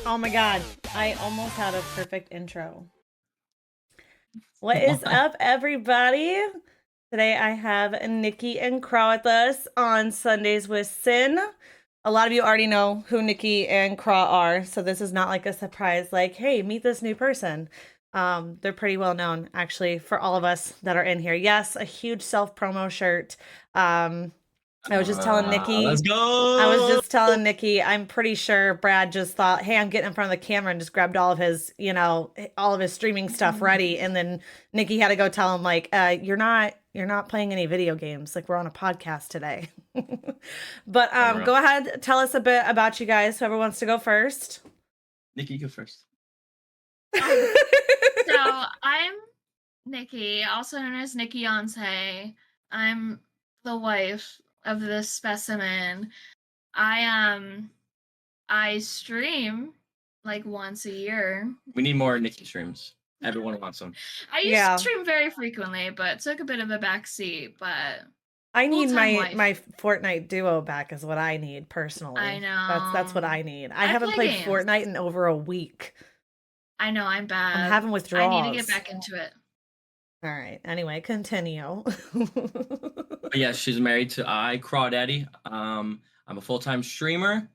Oh my god, I almost had a perfect intro. What is up, everybody? Today I have Nikki and Craw with us on Sundays with Sin. A lot of you already know who Nikki and Craw are, so this is not like a surprise, like, hey, meet this new person. They're pretty well known, actually, for all of us that are in here. Yes, a huge self-promo shirt. I was just telling Let's Nikki I was go. just telling Nikki, I'm pretty sure Brad just thought, hey, I'm getting in front of the camera and just grabbed all of his, all of his streaming stuff ready. And then Nikki had to go tell him, like, you're not playing any video games. Like, we're on a podcast today. But Oh, bro. go ahead, tell us a bit about you guys. Whoever wants to go first. Nikki, you go first. So I'm Nikki, also known as Nikkiyonce. I'm the wife of this specimen. I stream like once a year. We need more Nikki streams. Everyone wants them. I used Yeah. to stream very frequently, but took a bit of a backseat. But I need full-time wife. my Fortnite duo back is what I need personally. I know. That's what I need. I I haven't play played games. Fortnite in over a week. I know I'm bad. I'm having withdrawals. I need to get back into it. All right. Anyway, continue. But yeah, she's married to CrawDaddy. I'm a full-time streamer.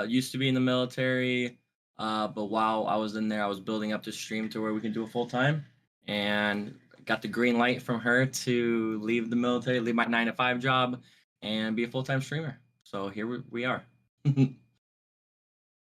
Used to be in the military. But while I was in there, I was building up the stream to where we can do a full-time, and got the green light from her to leave the military, leave my 9-to-5 job, and be a full-time streamer. So here we are.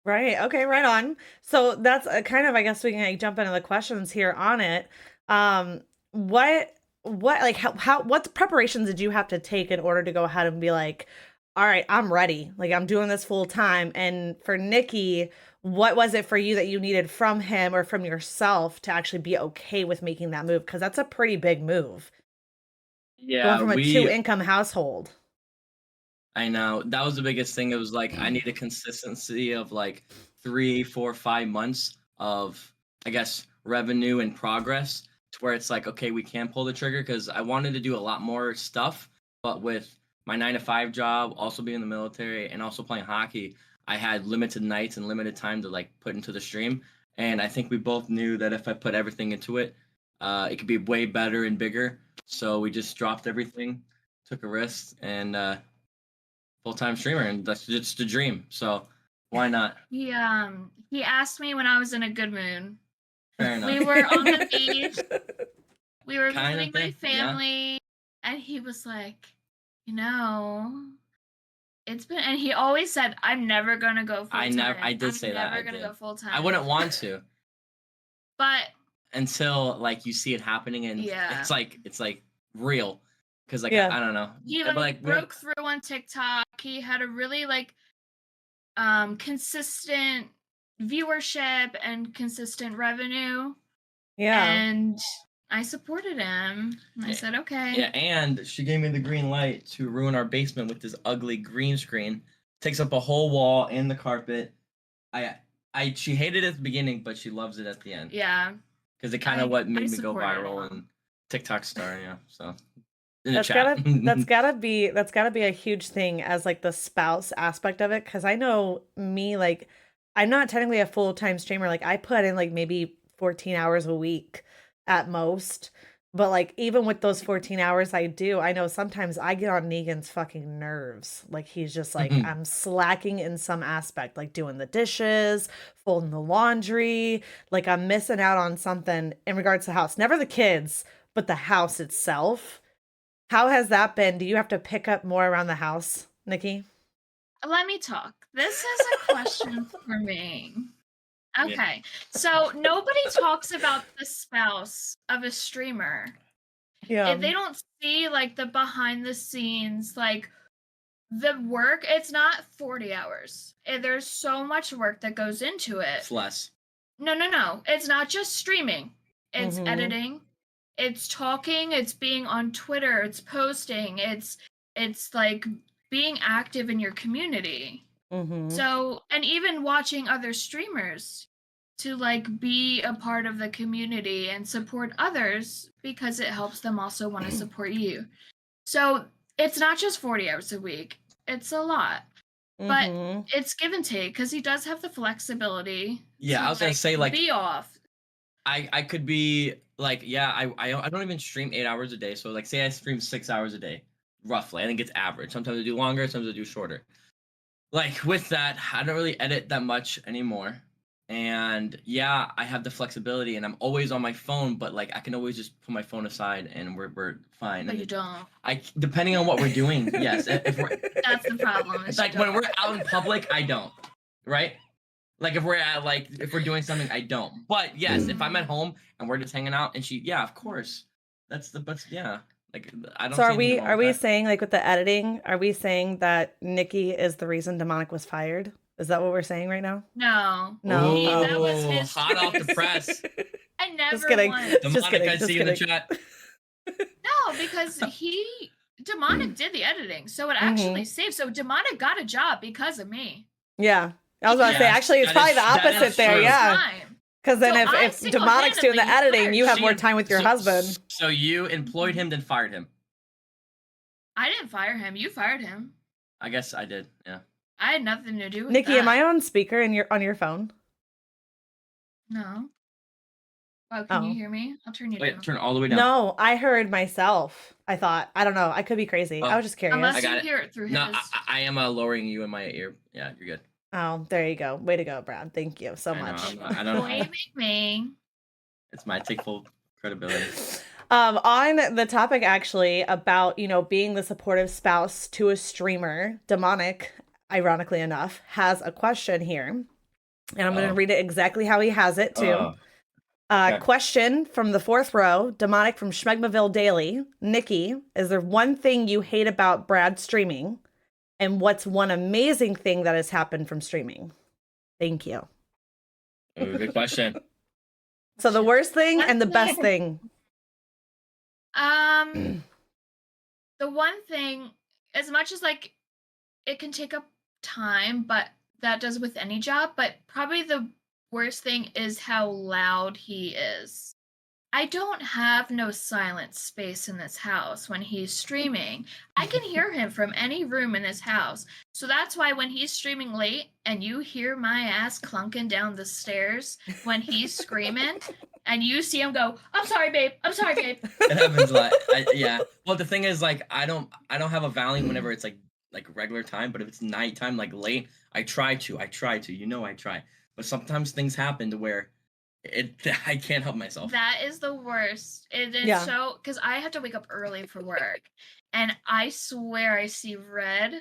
Right. Okay. Right on. So that's kind of, I guess we can like, jump into the questions here on it. What, like, what preparations did you have to take in order to go ahead and be like, all right, I'm ready. Like, I'm doing this full time. And for Nikki, what was it for you that you needed from him or from yourself to actually be okay with making that move? Because that's a pretty big move. Going Yeah, from a two-income household. I know that was the biggest thing. It was like I need a consistency of like 3, 4, 5 months of, I guess, revenue and progress to where it's like, okay, we can pull the trigger, because I wanted to do a lot more stuff, but with my 9-to-5 job, also being in the military, and also playing hockey, I had limited nights and limited time to like put into the stream. And I think we both knew that if I put everything into it, it could be way better and bigger. So we just dropped everything, took a risk, and full-time streamer, and that's just the dream. So why not? He asked me when I was in a good mood. Fair enough. We were on the beach. We were Kind visiting of my thing, yeah. family, and he was like, it's been, and he always said, I'm never gonna go full time. I did say that. I'm never gonna go full time. I wouldn't want to, but until like you see it happening, and yeah, it's like real, because like Yeah. I don't know. he even like broke through on TikTok. He had a really like consistent viewership and consistent revenue. Yeah. And I supported him. I said, okay. Yeah, and she gave me the green light to ruin our basement with this ugly green screen. Takes up a whole wall and the carpet. She hated it at the beginning, but she loves it at the end. Yeah. Because it kind of what made me go supported viral him. and TikTok star, yeah. So That's gotta be a huge thing as like the spouse aspect of it. Cause I know me, like, I'm not technically a full-time streamer. Like, I put in like maybe 14 hours a week at most. But like, even with those 14 hours I do, I know sometimes I get on Negan's fucking nerves. Like, he's just like, I'm slacking in some aspect, like doing the dishes, folding the laundry. Like, I'm missing out on something in regards to the house. Never the kids, but the house itself. How has that been? Do you have to pick up more around the house, Nikki? Let me talk. This is a question for me. Okay. Yeah. So nobody talks about the spouse of a streamer. Yeah. If they don't see like the behind the scenes, like the work, it's not 40 hours. There's so much work that goes into it. It's less. No. It's not just streaming. It's editing. It's talking, it's being on Twitter, it's posting, it's like being active in your community. So, and even watching other streamers to like be a part of the community and support others, because it helps them also want to support you. So it's not just 40 hours a week. It's a lot. But Mhm. it's give and take because he does have the flexibility Yeah, to I was gonna say like be off. I could be like, yeah, I don't even stream 8 hours a day. So like say I stream 6 hours a day, roughly. I think it's average. Sometimes I do longer, sometimes I do shorter. Like with that, I don't really edit that much anymore. And yeah, I have the flexibility and I'm always on my phone, but like I can always just put my phone aside and we're fine. But And you don't. depending on what we're doing, yes. If we're That's the problem. it's is you like when don't. we're out in public, I don't. Right? Like if we're at like if we're doing something, I don't. But yes, if I'm at home and we're just hanging out and yeah, of course. That's the best, yeah. Like I don't So see are anything we wrong are with we that. saying like with the editing, are we saying that Nikki is the reason Demonic was fired? Is that what we're saying right now? No. No. That was Ooh, his hot off the choice. press. I never Just kidding. once. Just Demonic, kidding. I Just see you in the kidding. chat. No, because Demonic did the editing, so it actually saved. So Demonic got a job because of me. Yeah. I was about to say, Yes, actually, it's that probably is- the that is opposite there. true. Yeah. Time. Because then So I if Demonic's doing the single-handedly editing, you have fired more She- time with your so- husband. So you employed him, then fired him. I didn't fire him. You fired him. I guess I did. Yeah. I had nothing to do with Nikki, that. am I on speaker on your phone? No. Oh, can you Oh. hear me? I'll turn you Wait, down. turn all the way down. No, I heard myself. I thought. I don't know. I could be crazy. I Oh. was just curious. Unless I got you it. hear it through No, his. I am lowering you in my ear. Yeah, you're good. Oh, there you go. Way to go, Brad. Thank you so I know, much. I don't know. Blaming me. It's my take full credibility. On the topic actually about, being the supportive spouse to a streamer, Demonic, ironically enough, has a question here. And I'm going to read it exactly how he has it too. Okay. Question from the fourth row, Demonic from Schmegmaville Daily. Nikki, is there one thing you hate about Brad streaming? And what's one amazing thing that has happened from streaming? Thank you. Ooh, good question. So the worst thing One and the best thing- thing. The one thing, as much as like it can take up time, but that does with any job, but probably the worst thing is how loud he is. I don't have no silent space in this house when he's streaming. I can hear him from any room in this house. So that's why when he's streaming late and you hear my ass clunking down the stairs when he's screaming and you see him go, "I'm sorry, babe. I'm sorry, babe." It happens a lot. Yeah. Well, the thing is, like, I don't have a volume whenever it's like regular time, but if it's nighttime, like late, I try to. I try. But sometimes things happen to where I can't help myself. That is the worst. It is Yeah. so, because I have to wake up early for work, and I swear I see red,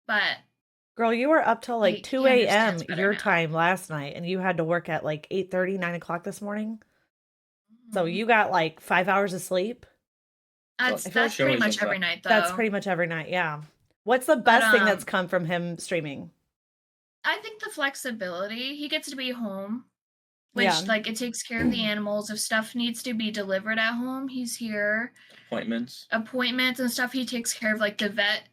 but Girl, you were up till like He 2 a.m. understands better your now. time last night, and you had to work at like 8:30, 9 o'clock this morning. So Mhm. you got like 5 hours of sleep. that's I feel that's sure pretty it was much every night though. That's pretty much every night. Yeah. What's the best thing that's um, come from him streaming? I think the flexibility. He gets to be home, which Yeah. like it takes care of the animals. If stuff needs to be delivered at home, he's here. Appointments. Appointments and stuff, he takes care of like the vet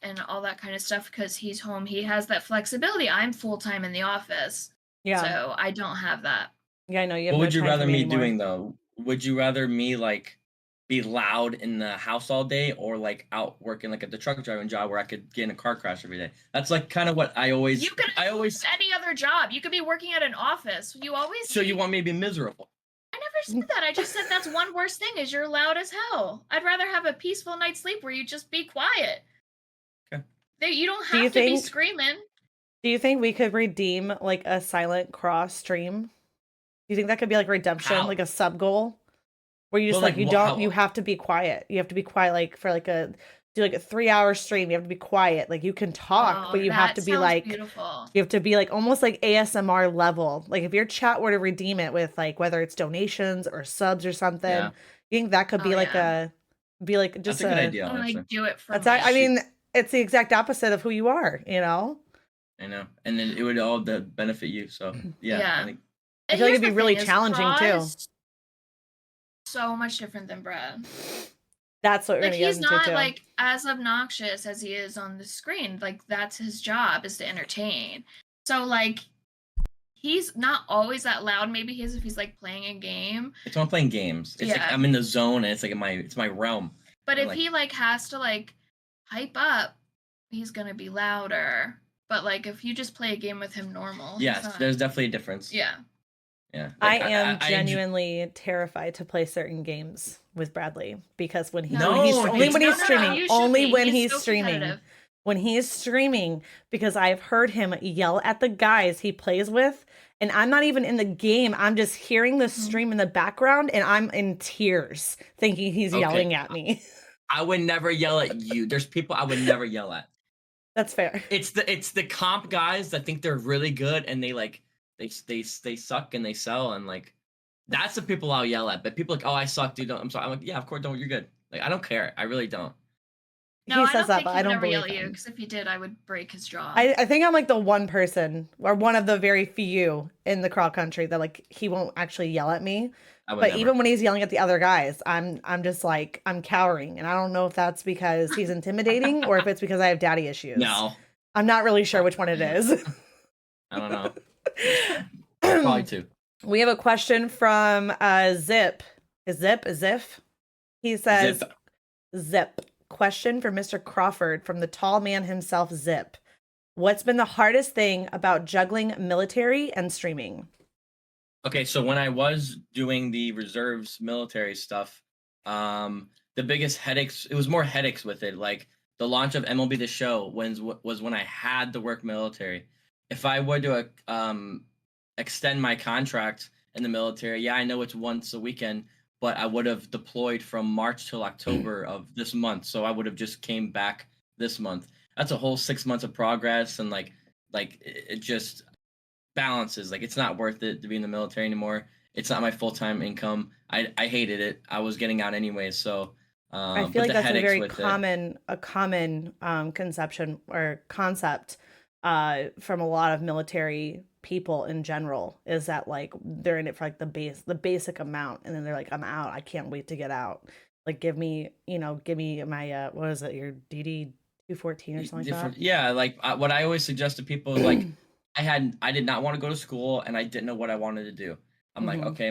and all that kind of stuff because he's home. He has that flexibility. I'm full time in the office, Yeah. so I don't have that. Yeah, I know you have What no would you time for rather me anymore. doing though? Would you rather me like be loud in the house all day or like out working like at the truck driving job where I could get in a car crash every day? That's like kind of what I always. You could any other job. You could be working at an office. You always. So you want me to be miserable? I never said that. I just said that's one worst thing is you're loud as hell. I'd rather have a peaceful night's sleep where you just be quiet. Okay. You don't Do you have to be think- screaming. Do you think we could redeem like a silent cross stream? Do you think that could be like redemption, How? like a sub goal? Where you just Well, like like, you how? you have to be quiet. You have to be quiet like for like do like a 3-hour stream. You have to be quiet. Like you can talk, Oh, but you have that to be sounds like beautiful. you have to be like almost like ASMR level. Like if your chat were to redeem it with like whether it's donations or subs or something, Yeah. you think that could be Oh, like yeah. just That's a good idea. I Honestly. like do it for That's me. I mean, it's the exact opposite of who you are, you know? I know, and then it would all benefit you. So yeah, Yeah. I think I feel like it'd Here's be the really thing is challenging, Craw too. is so much different than Brad. That's what we're Like gonna get he's into not too. like as obnoxious as he is on the screen. Like that's his job is to entertain. So like he's not always that loud. Maybe he is if he's like playing a game. it's when I'm playing games. It's like Yeah. I'm in the zone, and it's like it's my realm. But Or, if like- he like has to like hype up, he's gonna be louder. But like if you just play a game with him normal, he's Yes, not. there's definitely a difference. Yeah. Yeah. I Like am I genuinely terrified to play certain games with Bradley because when No, he's No, only it's when he's no, streaming, you should only be. when He's he's so streaming. competitive. When he's streaming, because I've heard him yell at the guys he plays with, and I'm not even in the game. I'm just hearing the stream in the background, and I'm in tears thinking he's Okay. yelling at me. I would never yell at you. There's people I would never yell at. That's fair. It's the comp guys that think they're really good and they like they suck and they sell and like that's the people I'll yell at. But people like, oh, I suck, dude. I'm sorry. I'm like, yeah, of course, don't. You're good. Like I don't care. I really don't. No, He I says don't that, think but he I would don't ever yell believe at you, him. because if he did, I would break his jaw. I think I'm like the one person or one of the very few in the Crawl Country that like he won't actually yell at me. I would But never. even when he's yelling at the other guys, I'm just like I'm cowering, and I don't know if that's because he's intimidating or if it's because I have daddy issues. No, I'm not really sure which one it is. I don't know. Probably two. We have a question from Zip. Is Ziff? He says Zip. Zip. Question for Mr. Crawford from the tall man himself, Zip. What's been the hardest thing about juggling military and streaming? Okay, so when I was doing the reserves military stuff, the biggest headaches, it was more headaches with it. Like the launch of MLB The Show was when I had to work military. If I were to extend my contract in the military, yeah, I know it's once a weekend, but I would have deployed from March till October of this month. So I would have just came back this month. That's a whole 6 months of progress, and like it just balances. Like it's not worth it to be in the military anymore. It's not my full-time income. I hated it. I was getting out anyway, so I but feel like the that's a headaches very with it. common conception or concept from a lot of military people in general, is that like they're in it for like the basic amount, and then they're like, I'm out. I can't wait to get out. Like give me my what is it, your DD 214 or something like that. Yeah, like what I always suggest to people is like I did not want to go to school and I didn't know what I wanted to do. I'm like, okay,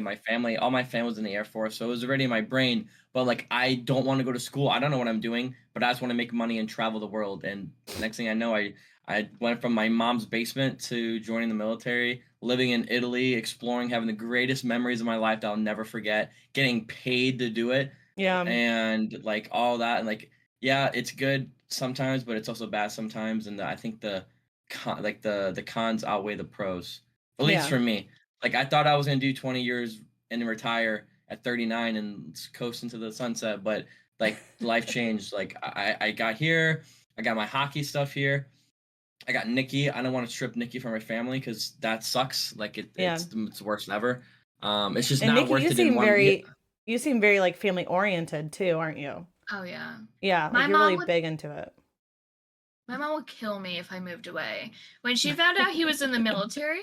all my family was in the Air Force, so it was already in my brain. But like, I don't want to go to school. I don't know what I'm doing, but I just want to make money and travel the world. And next thing I know, I went from my mom's basement to joining the military, living in Italy, exploring, having the greatest memories of my life that I'll never forget, getting paid to do it. Yeah. And like all that, and like, yeah, it's good sometimes, but it's also bad sometimes. And I think the cons outweigh the pros, at least Yeah. for me. Like I thought I was gonna do 20 years and then retire at 39 and coast into the sunset, but like life changed. Like I got here, I got my hockey stuff here, I got Nikki. I don't want to strip Nikki from her family because that sucks. Like it's the worst ever. It's just And not Nikki, worth you it. seem you seem very like family oriented too, aren't you? Oh yeah. Yeah, like My you're really mom big into it. My mom would kill me if I moved away. When she found out he was in the military,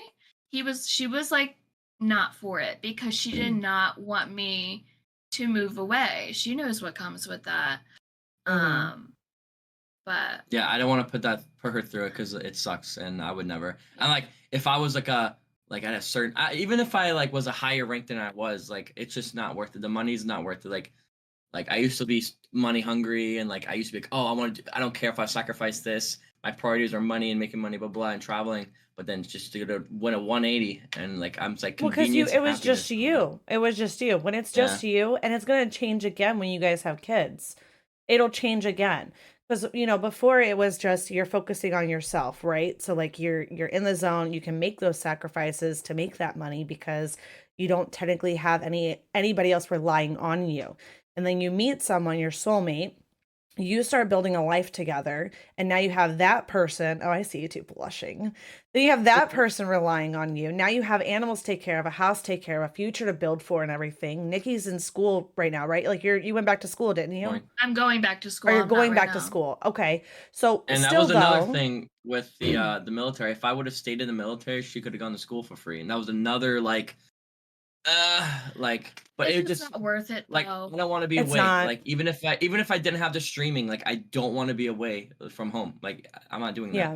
she was like not for it because she did not want me to move away. She knows what comes with that. But yeah, I don't want to put her through it because it sucks, and I would never. And like, if I was like at a certain, even if I like was a higher rank than I was, like it's just not worth it. The money's not worth it. Like I used to be money hungry, and like I used to be like, oh, I don't care if I sacrifice this. My priorities are money and making money, blah blah, and traveling. But then just to win a 180, and like I'm just like convenience. Well, because it was just you. It was just you. When it's just you, and it's gonna change again when you guys have kids. It'll change again. Because before it was just you're focusing on yourself, right? So like you're in the zone, you can make those sacrifices to make that money because you don't technically have anybody else relying on you. And then you meet someone, your soulmate, you start building a life together, and now you have that person. Oh, I see you two blushing. Then you have that person relying on you. Now you have animals to take care of, a house to take care of, a future to build for, and everything. Nikki's in school right now, right? Like you went back to school, didn't you? I'm going back to school. Or you're going back to school. Okay. So and that was another thing with the military. If I would have stayed in the military, she could have gone to school for free, and that was another but it just not worth it. Like though. I don't want to be away. Not. Like even if I didn't have the streaming, like I don't want to be away from home. Like I'm not doing that. Yeah.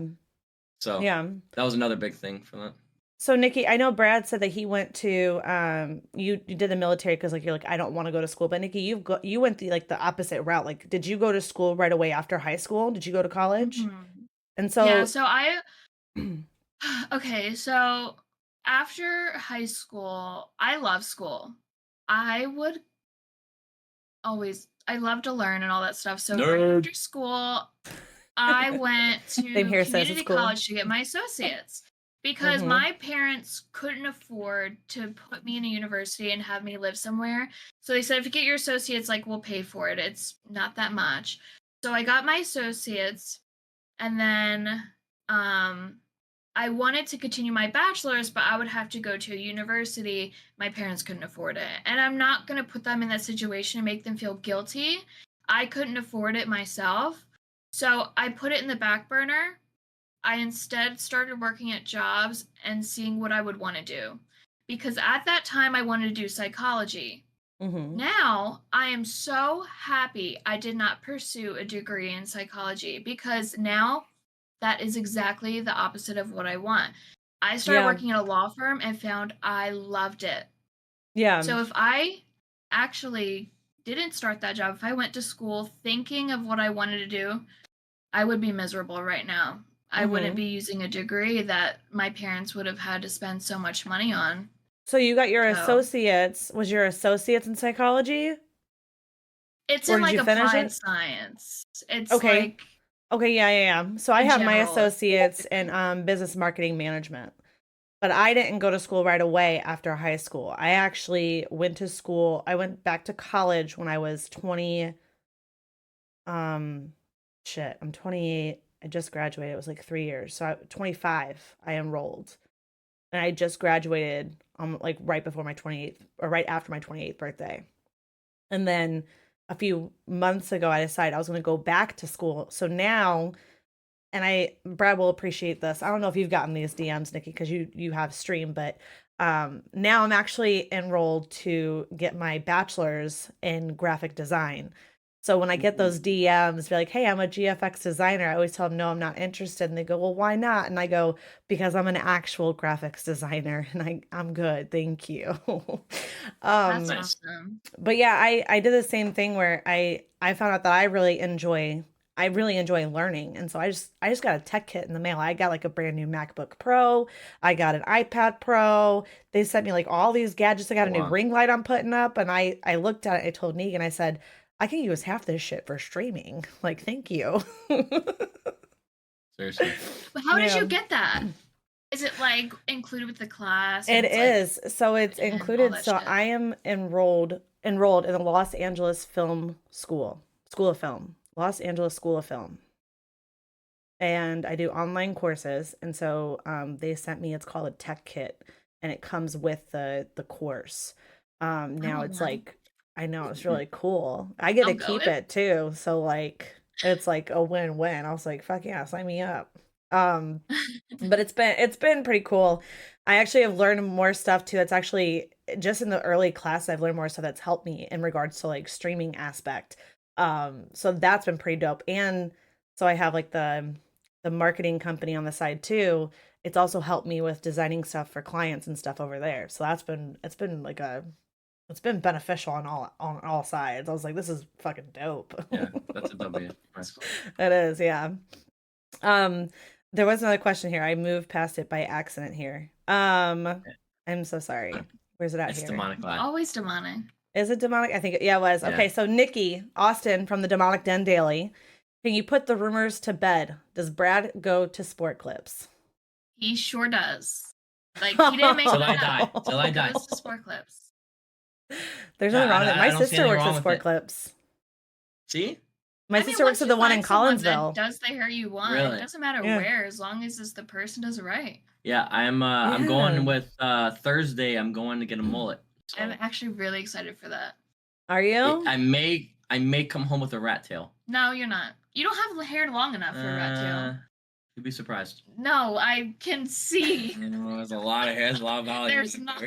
So yeah, that was another big thing for that. So Nikki, I know Brad said that he went to you did the military because like you're like I don't want to go to school. But Nikki, you went the opposite route. Like, did you go to school right away after high school? Did you go to college? Mm-hmm. And so yeah, so Okay, so after high school, I love school. I would I love to learn and all that stuff. So right Nerd. after school, I went Same to here, sis. It's community cool. college to get my associates because Mhm. my parents couldn't afford to put me in a university and have me live somewhere. So they said, if you get your associates, like, we'll pay for it. It's not that much. So I got my associates, and then I wanted to continue my bachelor's, but I would have to go to a university. My parents couldn't afford it. And I'm not going to put them in that situation and make them feel guilty. I couldn't afford it myself. So I put it in the back burner. I instead started working at jobs and seeing what I would want to do. Because at that time, I wanted to do psychology. Mhm. Now, I am so happy I did not pursue a degree in psychology because now that is exactly the opposite of what I want. I started Yeah. working at a law firm and found I loved it. Yeah. So if I actually didn't start that job, if I went to school thinking of what I wanted to do, I would be miserable right now. I wouldn't be using a degree that my parents would have had to spend so much money on. So you got your So associates. Was your associates in psychology? it's Or in did like you finish applied it? science. It's Okay. like Okay, yeah. So I a have my general. associates in business marketing management. But I didn't go to school right away after high school. I actually went to school. I went back to college when I was 20. I'm 28. I just graduated. It was like 3 years. So 25, I enrolled. And I just graduated like right before my 28th or right after my 28th birthday. And then a few months ago, I decided I was going to go back to school. So now, and Brad will appreciate this. I don't know if you've gotten these DMs, Nikki, because you have stream, but now I'm actually enrolled to get my bachelor's in graphic design. So when I get those DMs, be like, "Hey, I'm a GFX designer," I always tell them, "No, I'm not interested." And they go, "Well, why not?" And I go, "Because I'm an actual graphics designer, and I'm good, thank you." That's um, Nice. awesome. but yeah, I did the same thing where I found out that I really enjoy learning. And so I just got a tech kit in the mail. I got like a brand new MacBook Pro. I got an iPad Pro. They sent me like all these gadgets. I got Oh, a new wow. ring light I'm putting up. And I looked at it, I told Negan, I said, I can use half this shit for streaming. Like, thank you. Seriously. But how did Yeah. you get that? Is it like included with the class and It it's like is. So it's and all included. that So shit? I am enrolled in the Los Angeles Film School, School of Film, Los Angeles School of Film. And I do online courses. And so they sent me, it's called a tech kit, and it comes with the course. I Now want it's one. like, I know it's really cool. I get to I'm keep going. it too. So like it's like a win-win. I was like, fuck yeah, sign me up. Um, but it's been pretty cool. I actually have learned more stuff too. It's actually just in the early class, I've learned more stuff that's helped me in regards to like streaming aspect. So that's been pretty dope. And so I have like the marketing company on the side too. It's also helped me with designing stuff for clients and stuff over there. So it's been beneficial on all sides. I was like, this is fucking dope. Yeah, that's a W. Nice. It is, yeah. Um, there was another question here. I moved past it by accident here. I'm so sorry. Where's it at It's here? demonic lie. Always demonic. Is it demonic? I think yeah, it was. Yeah. Okay, so Nikki Austin from the Demonic Den Daily. Can you put the rumors to bed? Does Brad go to sport clips? He sure does. Like he didn't make Till that I up. die. Till I He die. goes to sport clips. There's Yeah, nothing wrong with it. My I don't see sister anything works wrong at with sport it. clips. See? My I mean, sister works once at you the one in find someone that Collinsville. does the hair you want, Really? it doesn't matter Yeah. where, as long as the person does it right. Yeah, I'm Yeah. going with Thursday. I'm going to get a mullet. So I'm actually really excited for that. Are you? I may come home with a rat tail. No, you're not. You don't have hair long enough for a rat tail. You'd be surprised. No, I can see. There's a lot of hair. There's a lot of volume. There's not.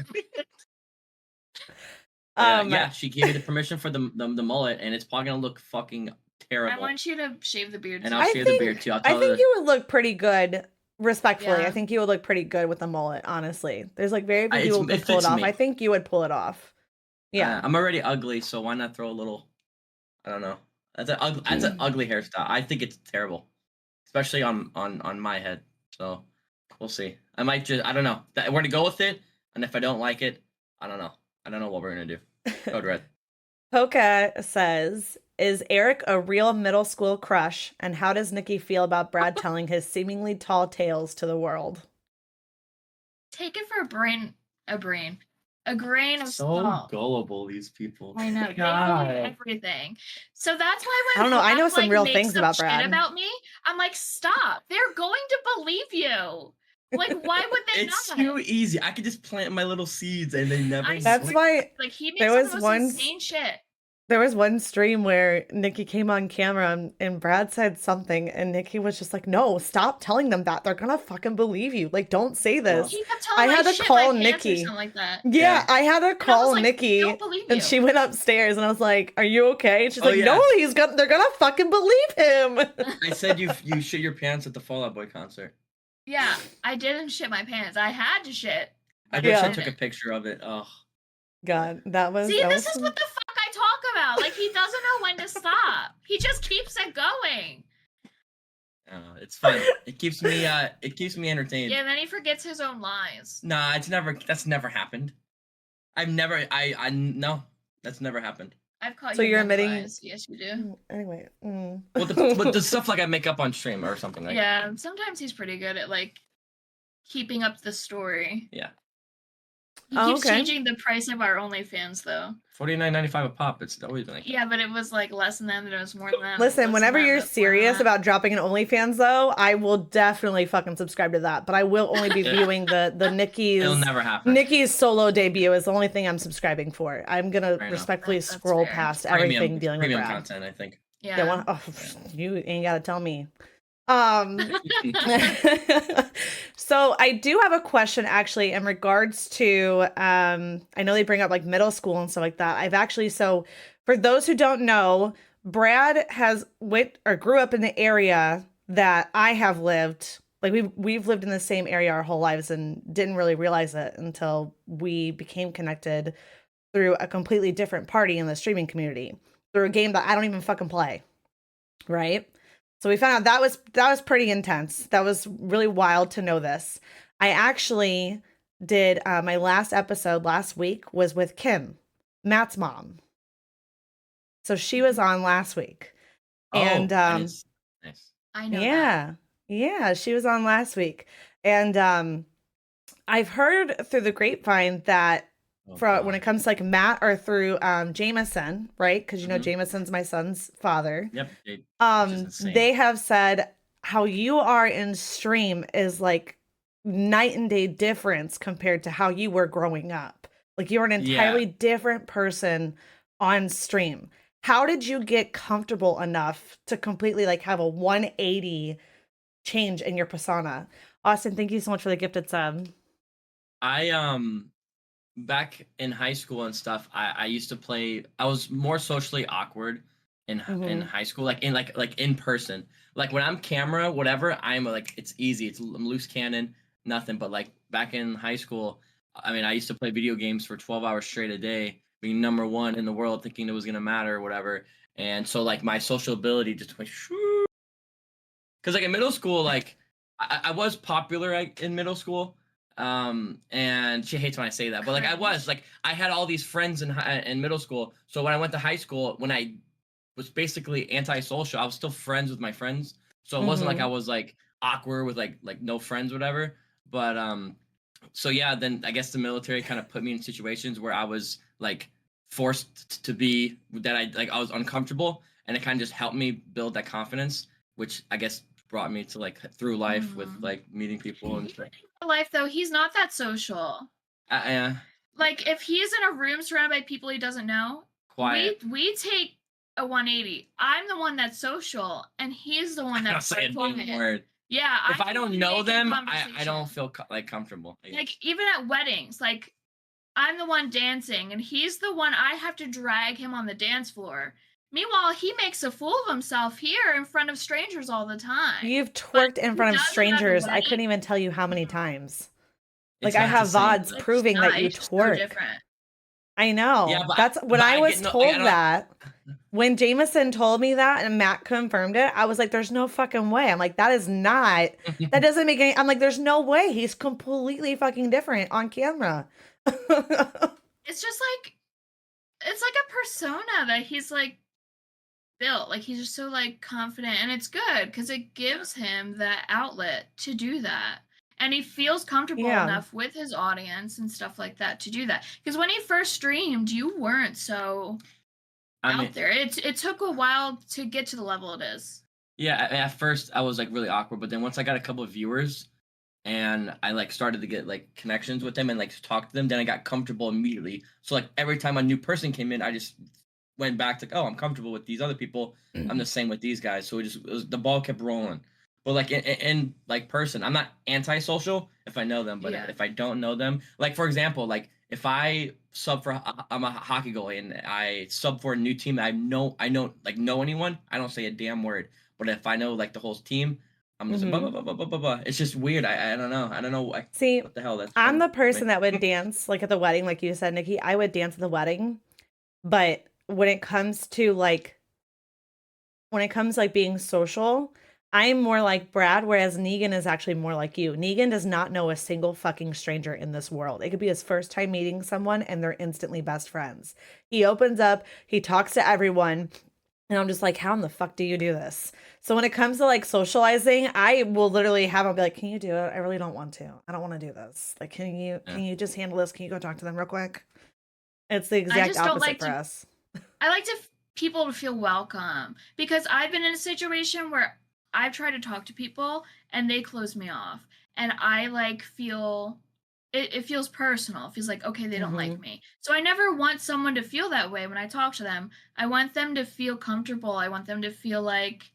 Yeah, she gave me the permission for the mullet, and it's probably gonna look fucking terrible. I want you to shave the beard. And too. I'll shave the beard too. I'll tell I think her. you would look pretty good. Respectfully, I Yeah. think you would look pretty good with the mullet. Honestly, there's like very few people who it could pull it fits off. me. I think you would pull it off. Yeah. I'm already ugly, so why not throw a little? I don't know. That's an ugly hairstyle. I think it's terrible, especially on my head. So We'll see. I might just, I don't know. We're going to go with it. And if I don't like it, I don't know. I don't know what we're going to do. Code Red. Polka says, is Eric a real middle school crush? And how does Nikki feel about Brad telling his seemingly tall tales to the world? Take it for a grain of So salt. gullible, these people. I know. They believe everything. So that's why when I don't know. I know Brad, some like, real makes things up about shit Brad. about me, I'm like, stop. They're going to believe you. Like, why would they It's not? too easy. I could just plant my little seeds and they never. That's why Like, he makes there some was of the most one insane shit. there was one stream where Nikki came on camera and Brad said something and Nikki was just like, no, stop telling them that. They're gonna fucking believe you. Like, don't say this. He kept I telling me had to shit call my pants or Nikki. something like that. Yeah, I had to And I was call like, Nikki don't believe and you. she went upstairs and I was like, are you okay? And she's Oh, like, yeah. no, they're gonna fucking believe him. I said you shit your pants at the Fall Out Boy concert. Yeah, I didn't shit my pants. I had to shit. I but wish I didn't. took a picture of it. Oh, God, that was See, that this was is what the fuck I talk about. Like, he doesn't know when to stop. He just keeps it going. it's fun. It keeps me entertained. Yeah, and then he forgets his own lies. Nah, that's never happened. No, that's never happened. I've caught So you you're in admitting- lies. Yes, you do. anyway. But the stuff like I make up on stream or something like. Yeah, sometimes he's pretty good at, like, keeping up the story. Yeah. He Oh, keeps okay. changing the price of our OnlyFans, though. $49.95 a pop. It's always been like. Yeah, but it was, like, less than that, then it was more than that. Listen, less whenever than that, you're but more than serious that. about dropping an OnlyFans, though, I will definitely fucking subscribe to that. But I will only be viewing the It'll Nikki's never happen. Nikki's solo debut is the only thing I'm subscribing for. I'm gonna Fair enough. respectfully That's scroll fair. past Premium, everything dealing with premium Brad. content, I think. Yeah, you ain't gotta tell me. So I do have a question actually in regards to I know they bring up like middle school and stuff like that. I've actually, so for those who don't know, Brad grew up in the area that I have lived. Like we've lived in the same area our whole lives and didn't really realize it until we became connected through a completely different party in the streaming community, through a game that I don't even fucking play. Right? So we found out that was pretty intense. That was really wild to know this. I actually did my last episode last week was with Kim, Matt's mom. So she was on last week. And nice. I know yeah. Yeah, she was on last week. And I've heard through the grapevine that when it comes to like Matt or through Jameson, right? Because you know Jameson's my son's father. Yep. They have said how you are in stream is like night and day difference compared to how you were growing up. Like you're an entirely different person on stream. How did you get comfortable enough to completely like have a 180 change in your persona? Austin, thank you so much for the gifted sub. Back in high school and stuff, I used to play. I was more socially awkward in high school, like in person. Like when I'm camera, whatever, I'm like it's easy. I'm loose cannon, nothing. But like back in high school, I mean, I used to play video games for 12 hours straight a day, being number one in the world, thinking it was gonna matter or whatever. And so like my social ability just went. Because like in middle school, like I was popular in middle school. And she hates when I say that, but like I had all these friends in middle school. So when I went to high school, when I was basically antisocial, I was still friends with my friends. So it wasn't like I was like awkward with like no friends, whatever. But so yeah, then I guess the military kind of put me in situations where I was like forced to be that I was uncomfortable, and it kind of just helped me build that confidence, which I guess brought me to like through life with like meeting people and stuff. Life though, he's not that social. Like if he's in a room surrounded by people he doesn't know, quiet. We take a 180. I'm the one that's social, and he's the one that's quiet. Yeah. If I don't know them, I don't feel like comfortable. Like even at weddings, like I'm the one dancing, and he's the one I have to drag him on the dance floor. Meanwhile, he makes a fool of himself here in front of strangers all the time. You've twerked in front of strangers. I couldn't even tell you how many times. Like I have VODs proving that you twerk. So different. I know. Yeah, that's when I was told that. when Jameson told me that and Matt confirmed it, I was like, there's no fucking way. I'm like, that doesn't make any, I'm like, there's no way. He's completely fucking different on camera. It's just like, it's like a persona that he's like built. Like he's just so like confident, and it's good because it gives him that outlet to do that. And he feels comfortable enough with his audience and stuff like that to do that. Because when he first streamed, you weren't so out there. It took a while to get to the level it is. Yeah, at first I was like really awkward, but then once I got a couple of viewers and I like started to get like connections with them and like talk to them, then I got comfortable immediately. So like every time a new person came in, I just went back to, oh, I'm comfortable with these other people. I'm the same with these guys. So the ball kept rolling. But like in like person, I'm not antisocial if I know them, but if I don't know them, like for example, like if I I'm a hockey goalie and I sub for a new team, I know like know anyone, I don't say a damn word. But if I know like the whole team, I'm just blah, blah, blah, blah, blah, blah. It's just weird. I don't know. I don't know. See, what the hell? That's I'm the person that would dance like at the wedding, like you said, Nikki. I would dance at the wedding, but when it comes to like being social, I'm more like Brad, whereas Negan is actually more like you. Negan does not know a single fucking stranger in this world. It could be his first time meeting someone and they're instantly best friends. He opens up, he talks to everyone, and I'm just like, how in the fuck do you do this? So when it comes to like socializing, I will literally have him be like, can you do it? I really don't want to. I don't want to do this. Like, can you just handle this? Can you go talk to them real quick? It's the exact opposite for us. I like people to feel welcome, because I've been in a situation where I've tried to talk to people and they close me off, and I like feel it feels personal. It feels like, okay, they don't like me. So I never want someone to feel that way when I talk to them. I want them to feel comfortable. I want them to feel like,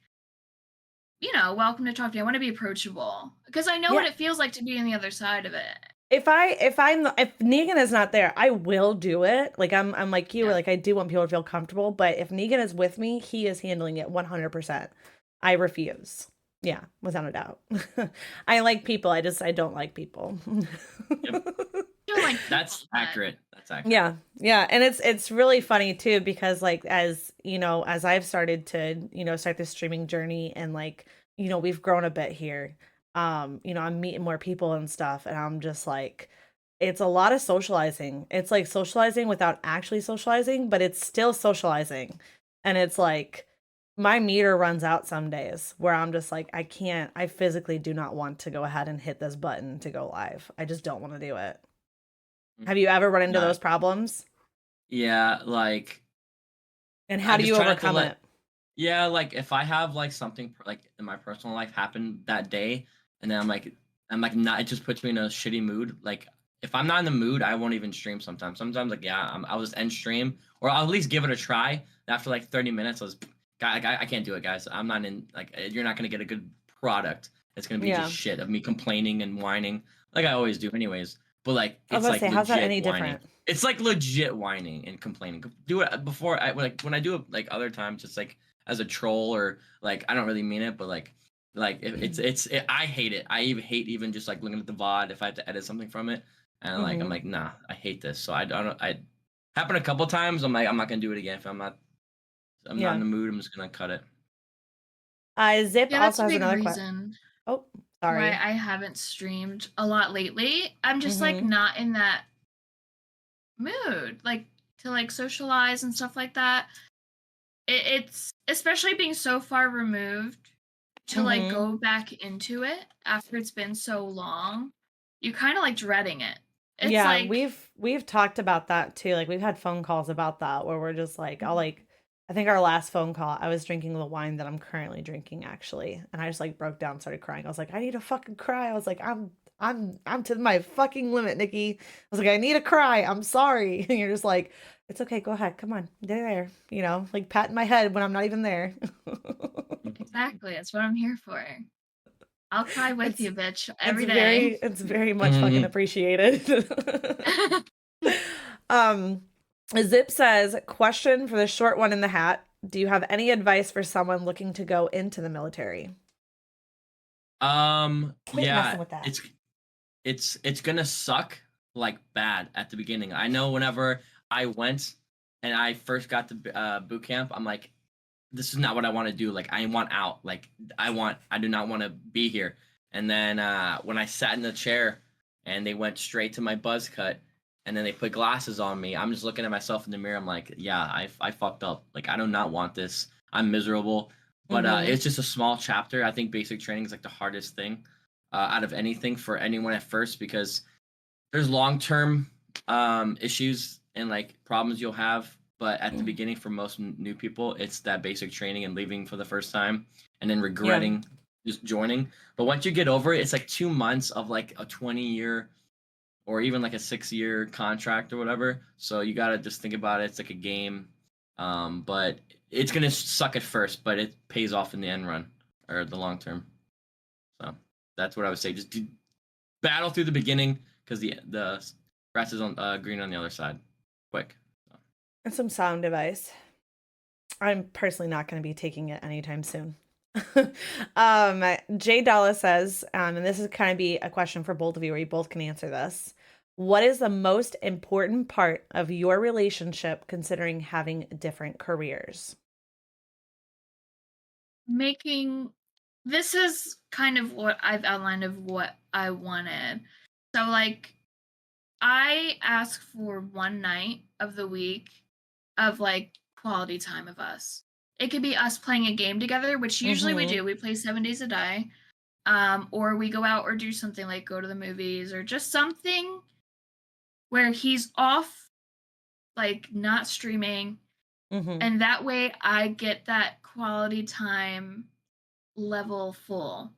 welcome to talk to me. I want to be approachable because I know what it feels like to be on the other side of it. If Negan is not there, I will do it. Like I'm like you, like I do want people to feel comfortable, but if Negan is with me, he is handling it 100%. I refuse. Yeah, without a doubt. I like people. I don't like people. That's accurate. That's accurate. Yeah. Yeah. And it's really funny too, because like, as I've started to, start this streaming journey and like, we've grown a bit here. I'm meeting more people and stuff. And I'm just like, it's a lot of socializing. It's like socializing without actually socializing, but it's still socializing. And it's like, my meter runs out some days where I'm just like, I physically do not want to go ahead and hit this button to go live. I just don't want to do it. Have you ever run into those problems? Yeah, like. And how do you overcome it? Yeah, like if I have like something like in my personal life happen that day, and then I'm like not, it just puts me in a shitty mood. Like if I'm not in the mood, I won't even stream sometimes. Sometimes like, I'll just end stream, or I'll at least give it a try. After like 30 minutes, I can't do it, guys. I'm not in, like, you're not going to get a good product. It's going to be just shit of me complaining and whining like I always do anyways. But like, it's like legit how's that any whining. Different? It's like legit whining and complaining. Do it before when I do it like other times, it's like as a troll, or like, I don't really mean it, but like I hate it. I even hate even just like looking at the VOD if I have to edit something from it. And like, I'm like, nah, I hate this. So I happened a couple times. I'm like, I'm not going to do it again. If I'm not in the mood, I'm just gonna cut it. Zip also has another question. Oh, sorry. Why I haven't streamed a lot lately. I'm just like not in that mood, like to like socialize and stuff like that. It's especially being so far removed to like go back into it after it's been so long. You kind of like dreading it. It's like, we've talked about that too. Like we've had phone calls about that where we're just like, I think our last phone call, I was drinking the wine that I'm currently drinking, actually, and I just like broke down, started crying. I was like, I need to fucking cry. I was like, I'm to my fucking limit, Nikki. I was like, I need to cry. I'm sorry. And you're just like, it's okay. Go ahead. Come on. There. Like patting my head when I'm not even there. Exactly. That's what I'm here for. I'll cry with you, bitch, every day. It's very much fucking appreciated. Zip says, question for the short one in the hat. Do you have any advice for someone looking to go into the military? Yeah, it's gonna suck like bad at the beginning. I know whenever I went, and I first got to boot camp, I'm like, this is not what I want to do. Like, I want out. Like, I do not want to be here. And then when I sat in the chair and they went straight to my buzz cut and then they put glasses on me, I'm just looking at myself in the mirror. I'm like, yeah, I fucked up. Like, I do not want this. I'm miserable. But it's just a small chapter. I think basic training is like the hardest thing out of anything for anyone at first, because there's long-term issues and like problems you'll have. But at the beginning, for most new people, it's that basic training and leaving for the first time and then regretting just joining. But once you get over it, it's like 2 months of like a 20-year or even like a 6-year contract or whatever. So you got to just think about it. It's like a game. But it's going to suck at first, but it pays off in the end run or the long term. So that's what I would say. Just battle through the beginning, because the grass is on green on the other side. Quick. And some sound advice. I'm personally not going to be taking it anytime soon. Jay Dalla says, and this is kind of be a question for both of you, where you both can answer this. What is the most important part of your relationship considering having different careers? This is kind of what I've outlined of what I wanted. So like, I ask for one night of the week of like quality time of us. It could be us playing a game together, which usually we do. We play 7 days a day. Or we go out or do something like go to the movies or just something where he's off, like not streaming. And that way I get that quality time level full,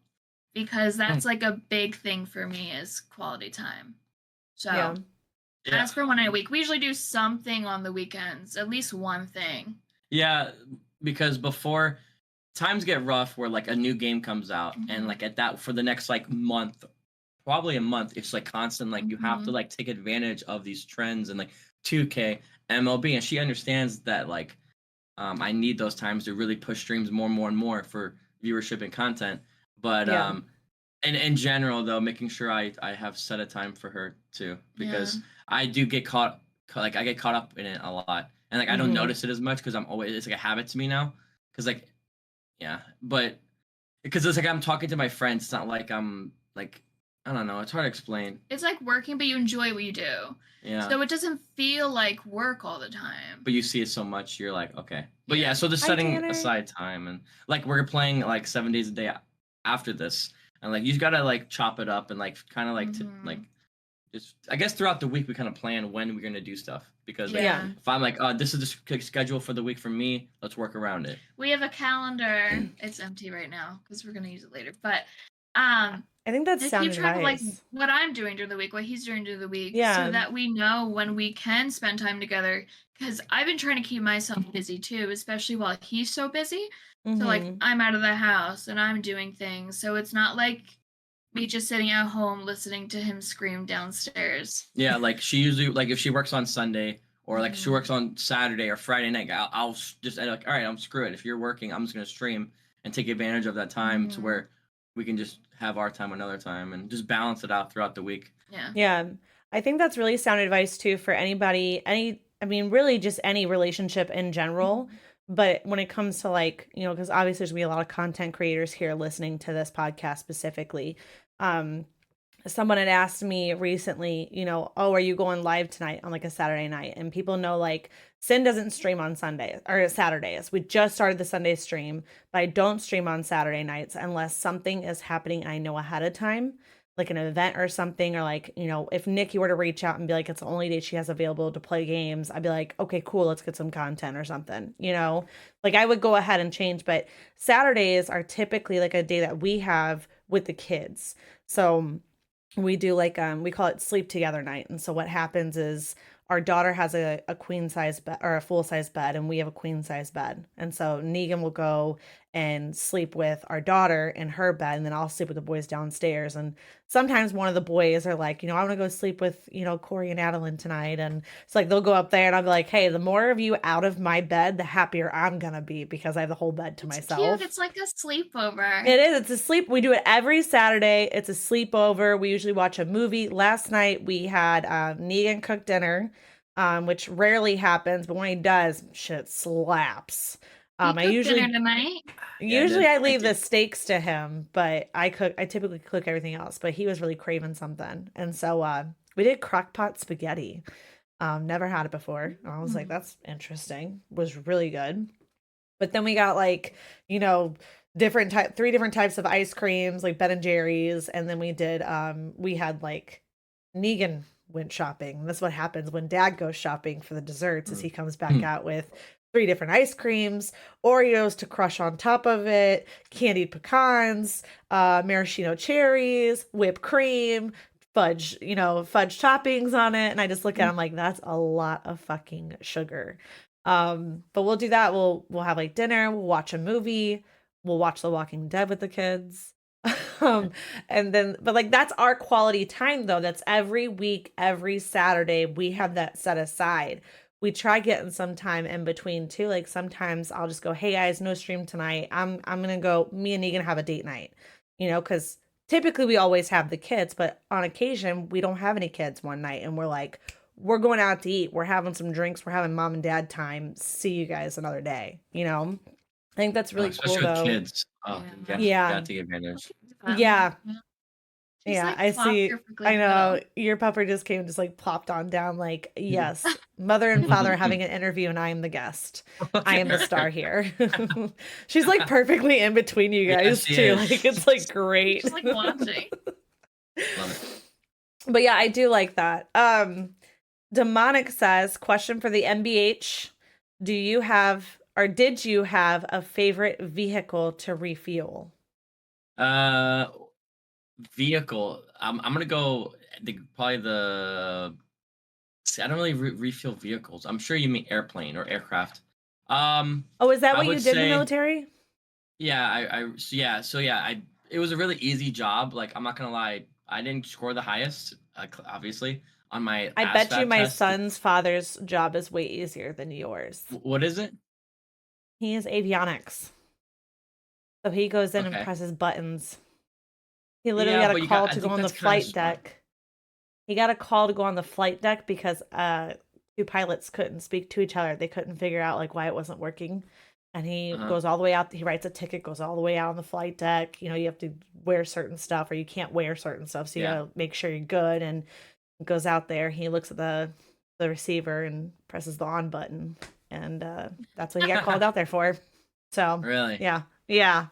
because that's like a big thing for me is quality time. So as for one night a week, we usually do something on the weekends, at least one thing. Yeah, because before, times get rough where like a new game comes out and like at that for the next like month, probably a month, it's like constant, like you have to like take advantage of these trends and like 2K, MLB, and she understands that like I need those times to really push streams more and more for viewership and content. But and in general though, making sure I have set a time for her too, because I do get I get caught up in it a lot, and like I don't notice it as much because I'm always, it's like a habit to me now, because like but because it's like I'm talking to my friends, it's not like I'm like, I don't know, it's hard to explain. It's like working, but you enjoy what you do. Yeah. So it doesn't feel like work all the time. But you see it so much, you're like, okay. But yeah, so just setting aside time, and like we're playing like 7 days a day after this, and like you gotta like chop it up and like kind of like like just, I guess throughout the week we kind of plan when we're gonna do stuff, because like, if I'm like, this is the schedule for the week for me, let's work around it. We have a calendar. It's empty right now because we're gonna use it later. But I think that's sound keep track of like advice. what I'm doing during the week, what he's doing during the week, Yeah. so that we know when we can spend time together. Because I've been trying to keep myself busy too, especially while he's so busy. So like I'm out of the house and I'm doing things, so it's not like me just sitting at home listening to him scream downstairs. Yeah, like she usually, like if she works on Sunday or like she works on Saturday or Friday night, I'll just like, all right, I'm screw it. If you're working, I'm just gonna stream and take advantage of that time to where we can just have our time another time and just balance it out throughout the week. Yeah. I think that's really sound advice too for anybody, I mean, really just any relationship in general. But when it comes to like, you know, because obviously there's gonna be a lot of content creators here listening to this podcast specifically. Someone had asked me recently, you know, oh, are you going live tonight on like a Saturday night? And people know like Sin doesn't stream on Sundays or Saturdays. We just started the Sunday stream, but I don't stream on Saturday nights unless something is happening I know ahead of time, like an event or something, or like, you know, if Nikki were to reach out and be like, it's the only day she has available to play games, I'd be like, okay, cool, let's get some content or something, you know, like I would go ahead and change. But Saturdays are typically like a day that we have with the kids. So we do like we call it sleep together night. And so what happens is our daughter has a queen size bed or a full size bed, and we have a queen size bed. And so Negan will go and sleep with our daughter in her bed, and then I'll sleep with the boys downstairs. And sometimes one of the boys are like, you know, I want to go sleep with, you know, Corey and Adeline tonight. And it's like they'll go up there and I'll be like, hey, the more of you out of my bed, the happier I'm gonna be, because I have the whole bed to myself. Cute. It's like a sleepover. It is. It's a sleep. We do it every Saturday. It's a sleepover. We usually watch a movie. Last night we had Negan cook dinner. which rarely happens, but when he does, shit slaps. You I cooked dinner tonight. Yeah, I usually did. I Thank leave you. the steaks to him, but I typically cook everything else. But he was really craving something, and so we did crock pot spaghetti. Never had it before. I was like, Mm. that's interesting. Was really good. But then we got like, you know, different type 3 different types of ice creams, like Ben and Jerry's, and then we had like Negan went shopping. That's what happens when dad goes shopping for the desserts is he comes back Mm. out with 3 different ice creams, Oreos to crush on top of it, candied pecans, maraschino cherries, whipped cream, fudge, fudge toppings on it. And I just look at him like that's a lot of fucking sugar. But we'll do that. We'll have like dinner, we'll watch a movie, we'll watch The Walking Dead with the kids. um and then but like that's our quality time though. That's every week, every Saturday we have that set aside. We try getting some time in between too. Like sometimes I'll just go, hey guys, no stream tonight. I'm gonna go, me and Negan have a date night, because typically we always have the kids, but on occasion we don't have any kids one night and we're like, we're going out to eat, we're having some drinks, we're having mom and dad time. See you guys another day. I think that's really cool Especially with though. kids. Oh, Yeah. you Yeah. got to take advantage. Yeah. She's Yeah, like I plot see. perfectly I in the know middle. your pupper just came, just like plopped on down. Like, yes, mother and father having an interview, and I am the guest. I am the star here. She's like perfectly in between you Yeah, guys she too. is. Like, it's like great. She's like watching. Love it. But yeah, I do like that. Demonic says, question for the MBH: do you have or did you have a favorite vehicle to refuel? Uh, Vehicle. I'm gonna go. Probably the. See, I don't really refuel vehicles. I'm sure you mean airplane or aircraft. Oh, is that I what you would did in the say, military? yeah. So yeah. It was a really easy job. Like I'm not gonna lie, I didn't score the highest, obviously, on my I bet you ASVAB my test. son's father's job is way easier than yours. What is it? He is avionics. So he goes in and Okay. presses buttons. He literally Yeah, got a but you got. call I to go think on the that's kind of flight smart. deck. He got a call to go on the flight deck because 2 pilots couldn't speak to each other. They couldn't figure out like why it wasn't working. And he Uh-huh. goes all the way out. He writes a ticket, goes all the way out on the flight deck. You have to wear certain stuff or you can't wear certain stuff. So you Yeah. gotta make sure you're good. And goes out there. He looks at the receiver and presses the on button. And that's what he got called out there for. So Really? yeah. Yeah.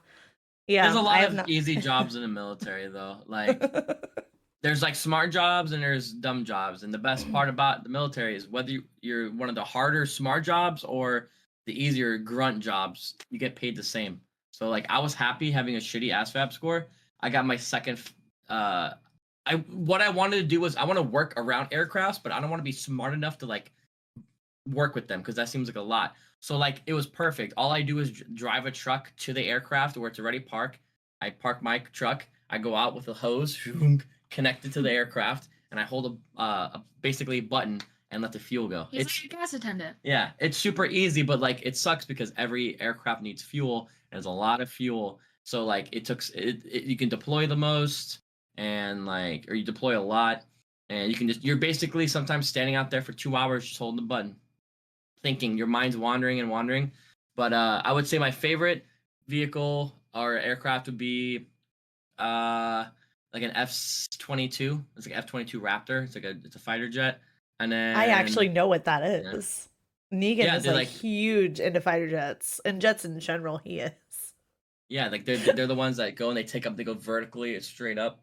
Yeah. There's a I lot have of not. easy jobs in the military, though. Like there's like smart jobs and there's dumb jobs. And the best part about the military is whether you're one of the harder smart jobs or the easier grunt jobs, you get paid the same. So like I was happy having a shitty ASVAB score. I got my second. I what I wanted to do was I want to work around aircrafts, but I don't want to be smart enough to like work with them because that seems like a lot. So like it was perfect. All I do is drive a truck to the aircraft where it's already parked. I park my truck. I go out with a hose, connected to the aircraft, and I hold basically a button and let the fuel go. He's like a gas attendant. Yeah, it's super easy, but like it sucks because every aircraft needs fuel and there's a lot of fuel. So like you can deploy the most and like or you deploy a lot and you're basically sometimes standing out there for 2 hours just holding the button thinking your mind's wandering and wandering. But I would say my favorite vehicle or aircraft would be uh like an F-22. It's like F-22 Raptor. It's a fighter jet. And I actually then know what that yeah, is. Negan yeah, is they're like like huge into fighter jets and jets in general. He is. yeah, like they're the ones that go and they go vertically, it's straight up.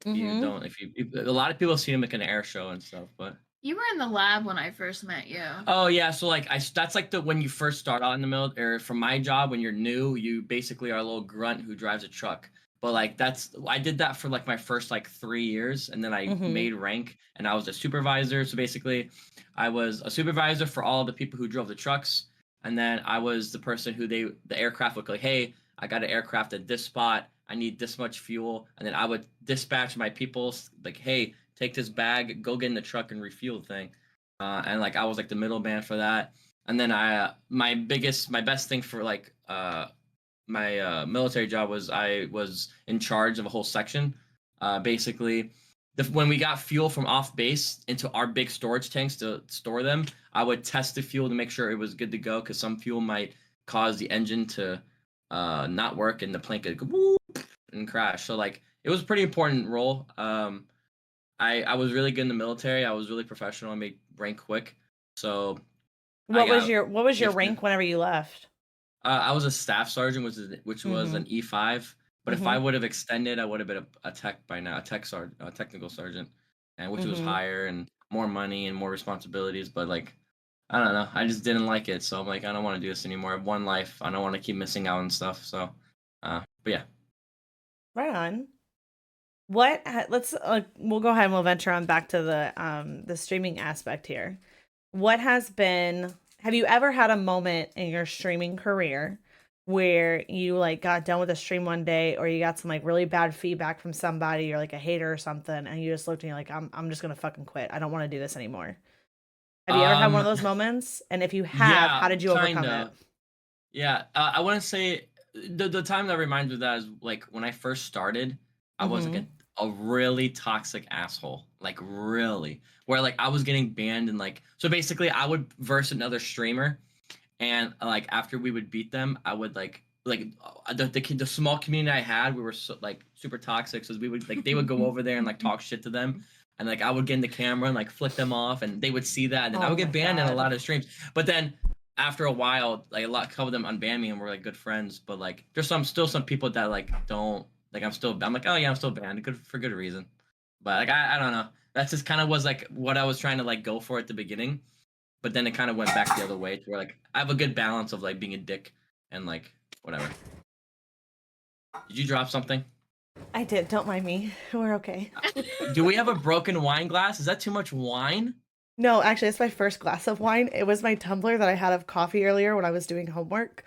You Mm-hmm. don't if you a lot of people see them like an air show and stuff, but You were in the lab when I first met you. oh yeah, so like that's like the when you first start out in the military. Or for my job, when you're new, you basically are a little grunt who drives a truck. But like I did that for like my first like 3 years, and then I Mm-hmm. made rank, and I was a supervisor. So basically, I was a supervisor for all the people who drove the trucks, and then I was the person who the aircraft would go, hey, I got an aircraft at this spot. I need this much fuel, and then I would dispatch my people like, hey, take this bag, go get in the truck and refuel the thing. And like I was like the middleman for that. And then my best thing for like my military job was I was in charge of a whole section. Basically, when we got fuel from off base into our big storage tanks to store them, I would test the fuel to make sure it was good to go, because some fuel might cause the engine to not work and the plane could go whoop and crash. So like it was a pretty important role. I was really good in the military. I was really professional. I made rank quick. So what was your rank whenever you left? I was a staff sergeant, which was an E5. But if I would have extended, I would have been a tech by now, a technical sergeant, and which was higher and more money and more responsibilities. But like, I don't know, I just didn't like it. So I'm like, I don't want to do this anymore. I have one life. I don't want to keep missing out on stuff. So, but yeah. Right on. Let's we'll go ahead and we'll venture on back to the streaming aspect here. Have you ever had a moment in your streaming career where you like got done with a stream one day, or you got some like really bad feedback from somebody or like a hater or something, and you just looked and you're like, I'm just gonna fucking quit. I don't want to do this anymore. Have you ever had one of those moments? And if you have, how did you overcome it? Yeah, I want to say the time that reminds me of that is like when I first started, I was like a really toxic asshole, like really, where like I was getting banned, and like, so basically I would verse another streamer, and like after we would beat them, I would like the small community I had, we were like super toxic, so we would like, they would go over there and like talk shit to them, and like I would get in the camera and like flick them off, and they would see that, and then I would get banned in a lot of streams. But then after a while, like a couple of them unbanned me, and we're like good friends. But like there's still some people that like don't. Like I'm like, oh yeah, I'm still banned, for good reason. But like I don't know. That's just kind of was like what I was trying to like go for at the beginning. But then it kind of went back the other way to where like I have a good balance of like being a dick and like whatever. Did you drop something? I did. Don't mind me. We're okay. Do we have a broken wine glass? Is that too much wine? No, actually, it's my first glass of wine. It was my tumbler that I had of coffee earlier when I was doing homework.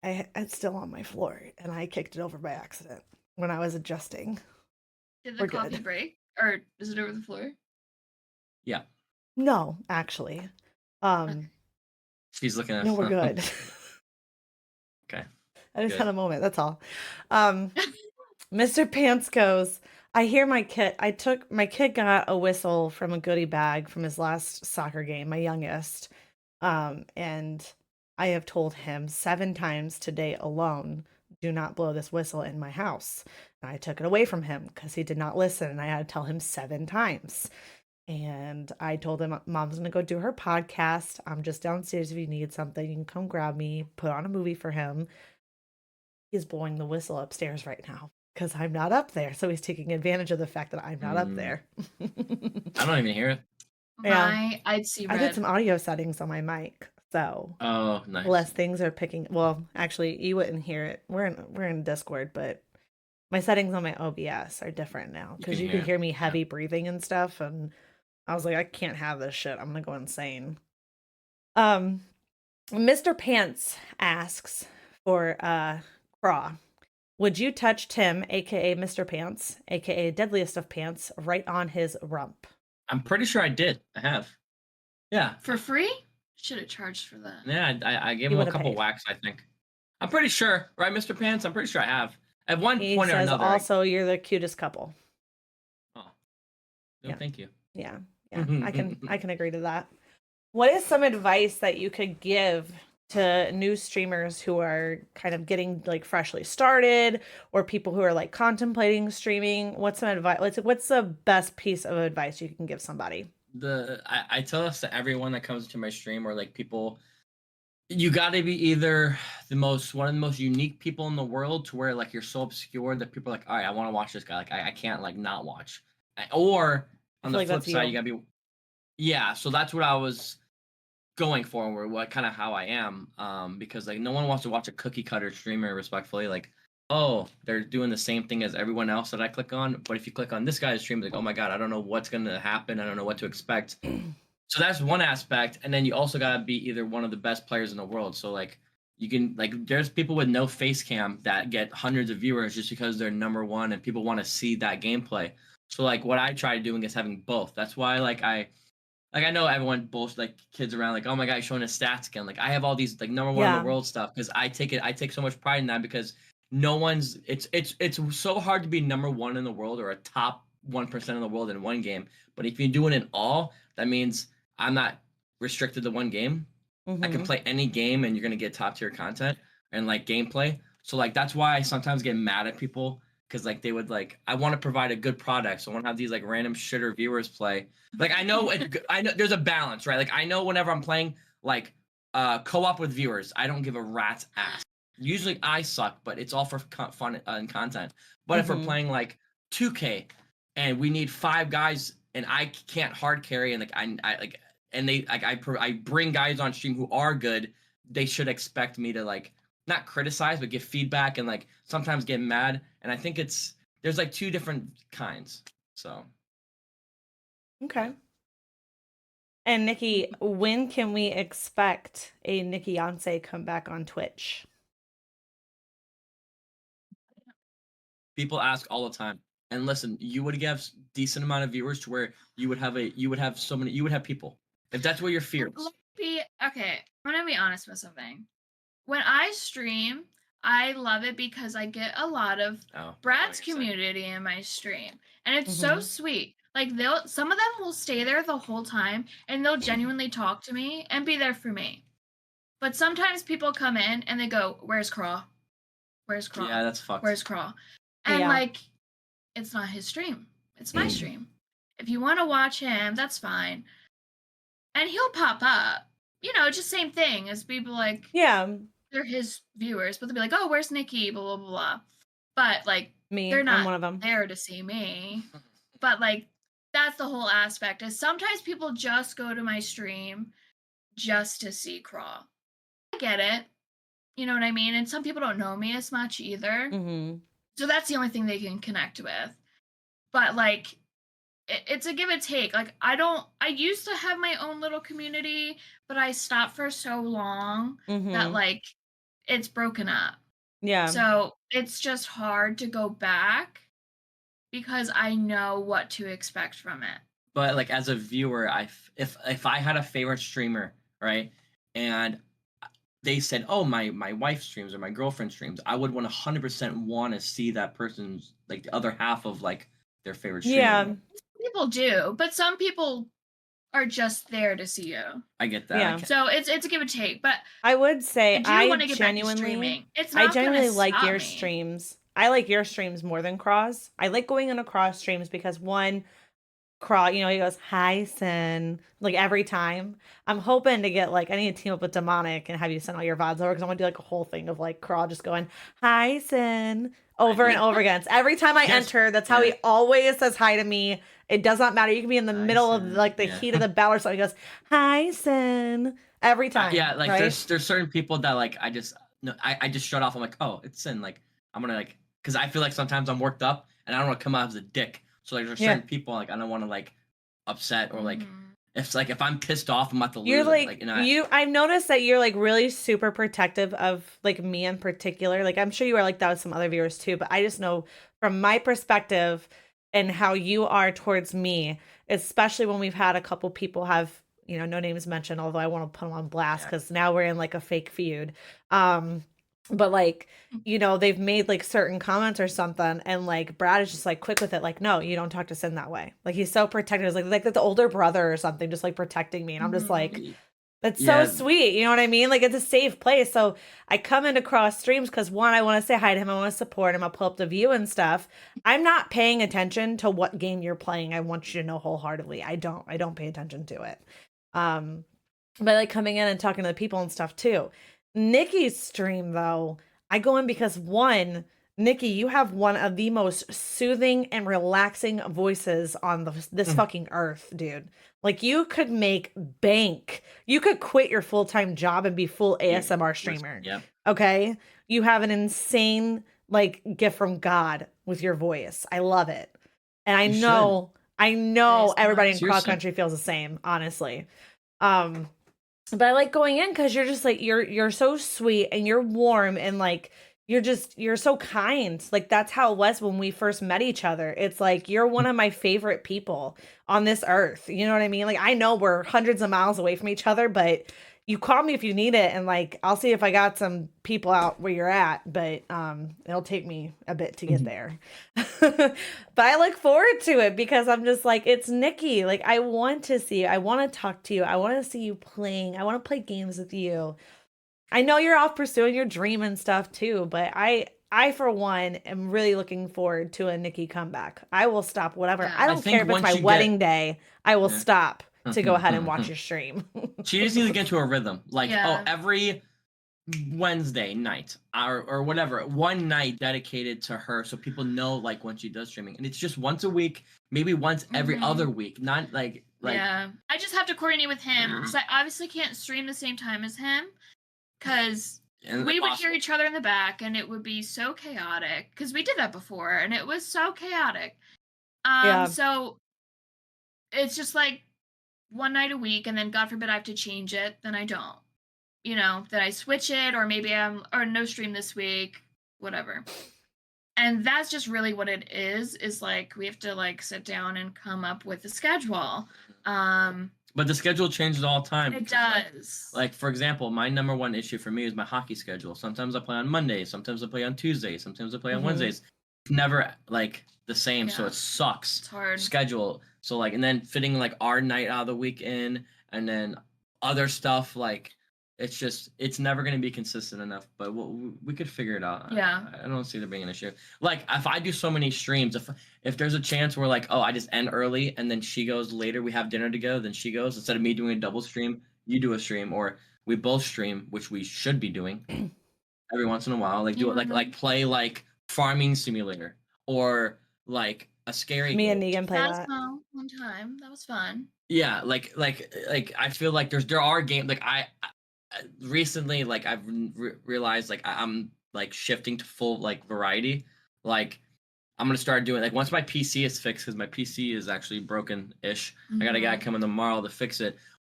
It's still on my floor, and I kicked it over by accident when I was adjusting. Did the coffee break, or is it over the floor? Yeah. No, actually. She's looking at. No, we're good. Okay. I just had a moment. That's all. Mr. Pants goes, I hear my kid got a whistle from a goodie bag from his last soccer game, my youngest. And I have told him 7 times today alone, do not blow this whistle in my house. And I took it away from him because he did not listen, and I had to tell him 7 times. And I told him, Mom's going to go do her podcast. I'm just downstairs if you need something. You can come grab me, put on a movie for him. He's blowing the whistle upstairs right now because I'm not up there. So he's taking advantage of the fact that I'm not up there. I don't even hear it. Yeah. I'd see red. I did some audio settings on my mic. So nice. Less things are picking. Well, actually, you wouldn't hear it. We're in Discord, but my settings on my OBS are different now because you can hear me heavy breathing and stuff. And I was like, I can't have this shit. I'm gonna go insane. Mr. Pants asks for Craw. Would you touch Tim, aka Mr. Pants, aka Deadliest of Pants, right on his rump? I'm pretty sure I did. I have. Yeah. For free? Should have charged for that. Yeah, I gave him a couple whacks, I think. I'm pretty sure, right, Mr. Pants? I'm pretty sure I have. At one point or another. Also, you're the cutest couple. Oh. No, thank you. Yeah. I can agree to that. What is some advice that you could give to new streamers who are kind of getting like freshly started, or people who are like contemplating streaming? What's some advice? What's the best piece of advice you can give somebody? I tell this to everyone that comes to my stream, or like people, you got to be either one of the most unique people in the world, to where like you're so obscure that people are like, all right, I want to watch this guy. Like I can't like not watch. Or on the flip side, you gotta be. Yeah, so that's what I was going for, or what kind of how I am. Because like no one wants to watch a cookie cutter streamer, respectfully. Like, oh, they're doing the same thing as everyone else that I click on. But if you click on this guy's stream, like, oh my God, I don't know what's gonna happen. I don't know what to expect. So that's one aspect. And then you also gotta be either one of the best players in the world. So like you can like, there's people with no face cam that get hundreds of viewers just because they're number one and people want to see that gameplay. So like what I try doing is having both. That's why I know everyone bullshit, like kids around, like, oh my God, you're showing his stats again. Like I have all these like number one in the world stuff, because I take so much pride in that, because no one's it's so hard to be number one in the world or a top 1% of the world in one game. But if you do it in all, that means I'm not restricted to one game. I can play any game and you're gonna get top tier content and like gameplay. So like that's why I sometimes get mad at people because like they would like I want to provide a good product, so I want to have these like random shitter viewers play. Like I know there's a balance, right? Like I know whenever I'm playing like co-op with viewers, I don't give a rat's ass. Usually I suck, but it's all for fun and content. But if we're playing like 2K and we need 5 guys and I can't hard carry and like I like and they like I bring guys on stream who are good, they should expect me to like not criticize but give feedback and like sometimes get mad. And I think there's like 2 different kinds. So okay. And Nikki, when can we expect a Nikkiyonce comeback on Twitch? people ask all the time. And listen, you would have decent amount of viewers to where you would have people. If that's what your fear is. Okay, I'm gonna be honest with something. When I stream, I love it because I get a lot of Brad's community in my stream, and it's so sweet. Like some of them will stay there the whole time, and they'll genuinely talk to me and be there for me. But sometimes people come in and they go, "Where's Craw? Where's Craw? Yeah, that's fucked. Where's Craw?" And like, it's not his stream; it's my stream. If you want to watch him, that's fine. And he'll pop up. You know, just same thing as people like, they're his viewers, but they'll be like, "Oh, where's Nikki?" Blah blah blah. But like, they're not one of them. there to see me. But like, that's the whole aspect. Is sometimes people just go to my stream just to see Craw. I get it. You know what I mean? And some people don't know me as much either. So that's the only thing they can connect with. But like, it's a give and take. Like I used to have my own little community, but I stopped for so long that like it's broken up. Yeah. So it's just hard to go back because I know what to expect from it. But like as a viewer, if I had a favorite streamer, right, and they said, "Oh, my wife streams or my girlfriend streams," I would 100% want to see that person's like the other half of like their favorite streamer. Yeah. People do, but some people are just there to see you. I get that. Yeah. So it's a give and take. But I would say I genuinely like your streams. I like your streams more than Craw's. I like going into Craw's streams because one, Craw, you know, he goes, "Hi, Sin," like every time. I'm hoping to get like I need to team up with Demonic and have you send all your VODs over because I want to do like a whole thing of like Craw just going, "Hi, Sin," over and over again. So every time I enter, that's how he always says hi to me. It does not matter. You can be in the middle of like the heat of the battle or something. He goes, "Hi, Sin," every time. Yeah, like right? there's certain people that like I just shut off. I'm like, oh, it's Sin. Like I'm gonna like because I feel like sometimes I'm worked up and I don't want to come out as a dick. So like there's certain people like I don't want to like upset or like if I'm pissed off I'm about to lose. You're like you know, I've noticed that you're like really super protective of like me in particular. Like I'm sure you are like that with some other viewers too, but I just know from my perspective and how you are towards me, especially when we've had a couple people have, you know, no names mentioned, although I want to put them on blast because now we're in like a fake feud. But like, you know, they've made like certain comments or something, and like Brad is just like quick with it, like, "No, you don't talk to Sin that way." Like he's so protective, it's like the older brother or something, just like protecting me, and I'm just like, that's so sweet, you know what I mean? Like it's a safe place. So I come into Cross streams because one, I want to say hi to him, I want to support him, I'll pull up the view and stuff. I'm not paying attention to what game you're playing. I want you to know wholeheartedly, I don't pay attention to it. But like coming in and talking to the people and stuff too. Nikki's stream though, I go in because one, Nikki, you have one of the most soothing and relaxing voices on this fucking earth, dude. Like you could make bank. You could quit your full-time job and be full ASMR streamer. Yeah. Okay? You have an insane like gift from God with your voice. I love it. And I know everybody in Craw Country feels the same, honestly. But I like going in because you're just like you're so sweet and you're warm and like you're so kind. Like that's how it was when we first met each other. It's like you're one of my favorite people on this earth. You know what I mean? Like I know we're hundreds of miles away from each other, but you call me if you need it, and like I'll see if I got some people out where you're at, but it'll take me a bit to get there. But I look forward to it because I'm just like, it's Nikki. Like I want to see you. I want to talk to you. I want to see you playing. I want to play games with you. I know you're off pursuing your dream and stuff too, but I for one am really looking forward to a Nikki comeback. I will stop whatever. Yeah. I I don't care think if it's my once you wedding day. I will Yeah. stop to go ahead and watch your stream. She just needs to get into a rhythm. Like, Yeah. oh, every Wednesday night or whatever, one night dedicated to her, so people know like when she does streaming, and it's just once a week, maybe once every other week, not like Yeah, I just have to coordinate with him because I obviously can't stream the same time as him because we would hear each other in the back and it would be so chaotic because we did that before and it was so chaotic. Yeah. So it's just like one night a week, and then God forbid I have to change it, then I don't. You know, then I switch it, or maybe or no stream this week, whatever. And that's just really what it is like we have to like sit down and come up with a schedule. But the schedule changes all the time. It does. Like for example, my number one issue for me is my hockey schedule. Sometimes I play on Mondays, sometimes I play on Tuesdays, sometimes I play on Wednesdays. It's never like the same, so it sucks. It's hard. Schedule. So like, and then fitting like our night out of the week in, and then other stuff like it's never going to be consistent enough, but we could figure it out. Yeah. I don't see there being an issue. Like if I do so many streams, if there's a chance where like, oh, I just end early and then she goes later, we have dinner together, then she goes, instead of me doing a double stream, you do a stream, or we both stream, which we should be doing every once in a while, like do it like play like Farming Simulator or like a scary Me game. and Negan play that. One time. That was fun. Yeah, like I feel like there are games like I recently like I've realized like I'm like shifting to full like variety. Like I'm gonna start doing like once my PC is fixed, because my PC is actually broken-ish. I got a guy coming tomorrow to fix it.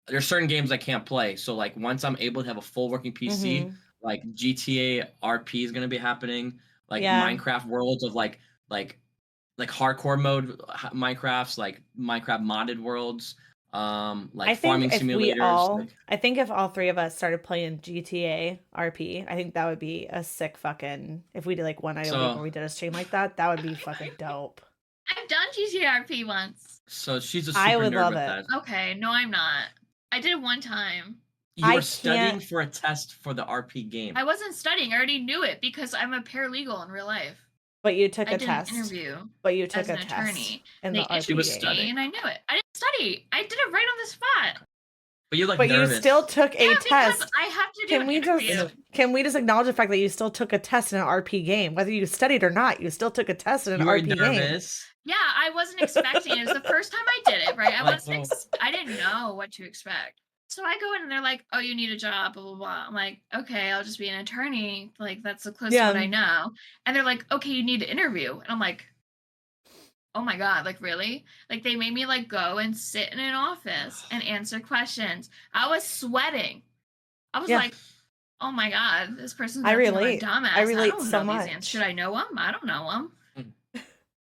There's certain games I can't play, so like once I'm able to have a full working PC, like GTA RP is gonna be happening. Like Minecraft worlds of like hardcore mode Minecrafts, like Minecraft modded worlds. Like I think farming if simulators. I think if all three of us started playing GTA RP, I think that would be a sick fucking. If we did like one night a week where we did a stream like that, that would be fucking dope. I've done GTA RP once. So she's a super I would nerd love with it. that. Okay, no, I'm not. I did it one time. You were studying for a test for the RP game. I wasn't studying. I already knew it because I'm a paralegal in real life. But you took a did test. An interview. But you took as a an test. Attorney. In the RP She was game. studying. And I knew it. I didn't study. I did it right on the spot. But you're like But nervous. you still took a test. I have to do Can we just acknowledge the fact that you still took a test in an RP game, whether you studied or not? You still took a test in an RP game. Yeah, I wasn't expecting it. It was the first time I did it, right? I didn't know what to expect. So I go in and they're like, "Oh, you need a job, blah blah blah." I'm like, "Okay, I'll just be an attorney. Like that's the closest one I know." And they're like, "Okay, you need to interview." And I'm like, "Oh my god, like really?" Like they made me like go and sit in an office and answer questions. I was sweating. I was like, "Oh my god, this person's a dumbass." I relate don't so know much. these answers. Should I know them? I don't know them.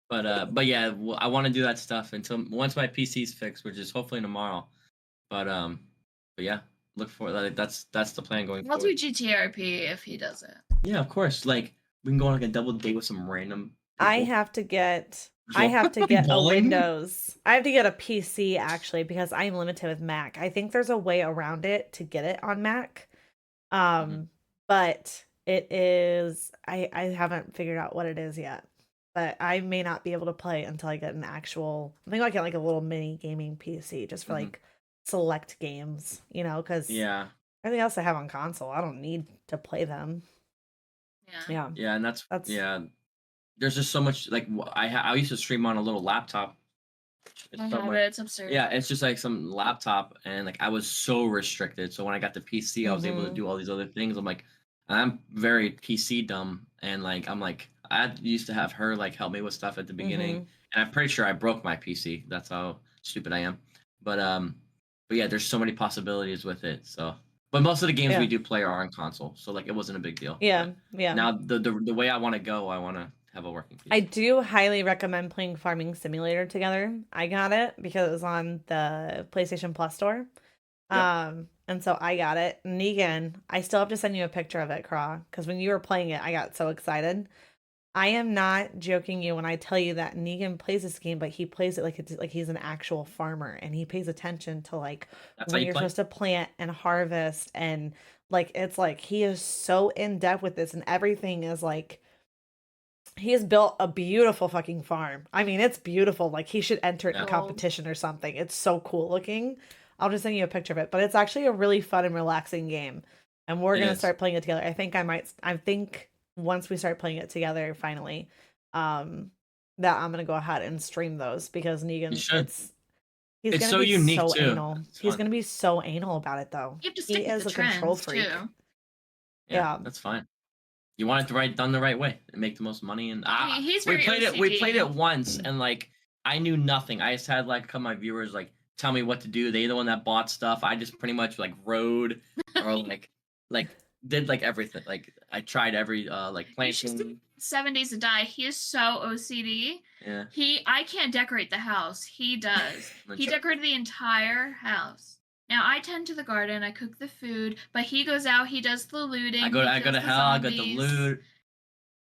But yeah, I want to do that stuff until once my PC's fixed, which is hopefully tomorrow. But yeah, look for that. That's the plan going forward. I'll do GTRP if he does it. Yeah, of course. Like we can go on like a double date with some random people. I have to get a Windows. I have to get a PC actually because I'm limited with Mac. I think there's a way around it to get it on Mac. But it is I haven't figured out what it is yet. But I may not be able to play until I get an actual. I think I get like a little mini gaming PC just for like select games, you know, because everything else I have on console, I don't need to play them. Yeah, and that's there's just so much like I used to stream on a little laptop. It's absurd. Yeah, it's just like some laptop, and like I was so restricted. So when I got the PC, I was able to do all these other things. I'm very PC dumb, and like I used to have her like help me with stuff at the beginning, and I'm pretty sure I broke my PC. That's how stupid I am. But yeah, there's so many possibilities with it. So, but most of the games we do play are on console, so like it wasn't a big deal. Yeah. Now the way I want to go, I want to have a working PC. I do highly recommend playing Farming Simulator together. I got it because it was on the PlayStation Plus store. and so I got it. Negan, I still have to send you a picture of it, Craw, because when you were playing it, I got so excited. I am not joking you when I tell you that Negan plays this game, but he plays it like it's like he's an actual farmer, and he pays attention to like That's how when you you're play? supposed to plant and harvest, and like it's like he is so in depth with this, and everything is like he has built a beautiful fucking farm. I mean, it's beautiful. Like he should enter it in Yeah. competition or something. It's so cool looking. I'll just send you a picture of it, but it's actually a really fun and relaxing game, and we're It gonna is. start playing it together. I think once we start playing it together, finally, that I'm gonna go ahead and stream those because You Negan, should. he's It's gonna so be unique so too. anal. It's He's fun. gonna be so anal about it though. You have to He stick with is the a control trends freak. too. Yeah, Yeah. that's fine. You want it done the right way and make the most money. And He's we very played it. We played OCD. it once, and like I knew nothing. I just had like a couple of my viewers like tell me what to do. They the one that bought stuff. I just pretty much like rode or like did like everything. Like I tried every like You should see planting. 7 Days to Die. He is so OCD. Yeah. I can't decorate the house. He does. He decorated the entire house. Now I tend to the garden, I cook the food, but he goes out, he does the looting. I go he to kills the hell. I got the zombies. loot.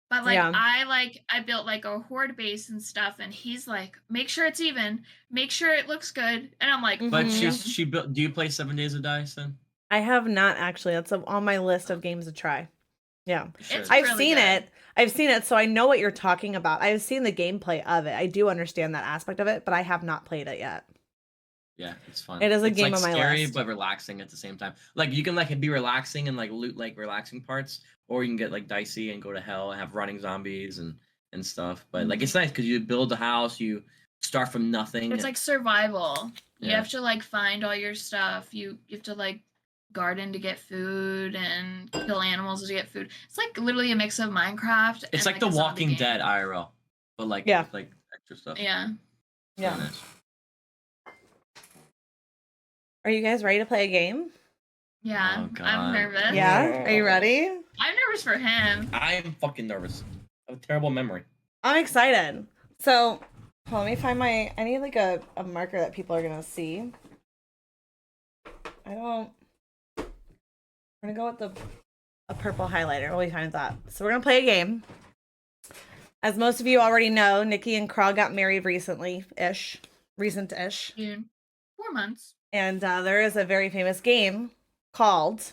But Yeah. I built like a horde base and stuff, and he's like, make sure it's even, make sure it looks good, and I'm like, But Mhm. she built. Do you play 7 Days to Die, son? I have not actually. That's on my list of games to try. Yeah. You should. It's I've really seen good. it. I've seen it, so I know what you're talking about. I've seen the gameplay of it. I do understand that aspect of it, but I have not played it yet. Yeah, it's fun. It is a It's game like on my scary list. but relaxing at the same time. Like you can like be relaxing and like loot like relaxing parts, or you can get like dicey and go to hell and have running zombies and stuff. But like it's nice because you build a house, you start from nothing. It's like survival. You Yeah. have to like find all your stuff. You have to like garden to get food and kill animals to get food. It's like literally a mix of Minecraft. It's and like The a zombie Walking game. Dead IRL, but like Yeah. with, like extra stuff. Yeah. Yeah. Very nice. Are you guys ready to play a game? Yeah. Oh, God. I'm nervous. Yeah. Are you ready? I'm nervous for him. I am fucking nervous. I have a terrible memory. I'm excited. So, let me find I need like a marker that people are gonna see. We're gonna go with a purple highlighter. While we find that. So we're gonna play a game. As most of you already know, Nikki and Craw got married recent-ish. June. 4 months. And there is a very famous game called,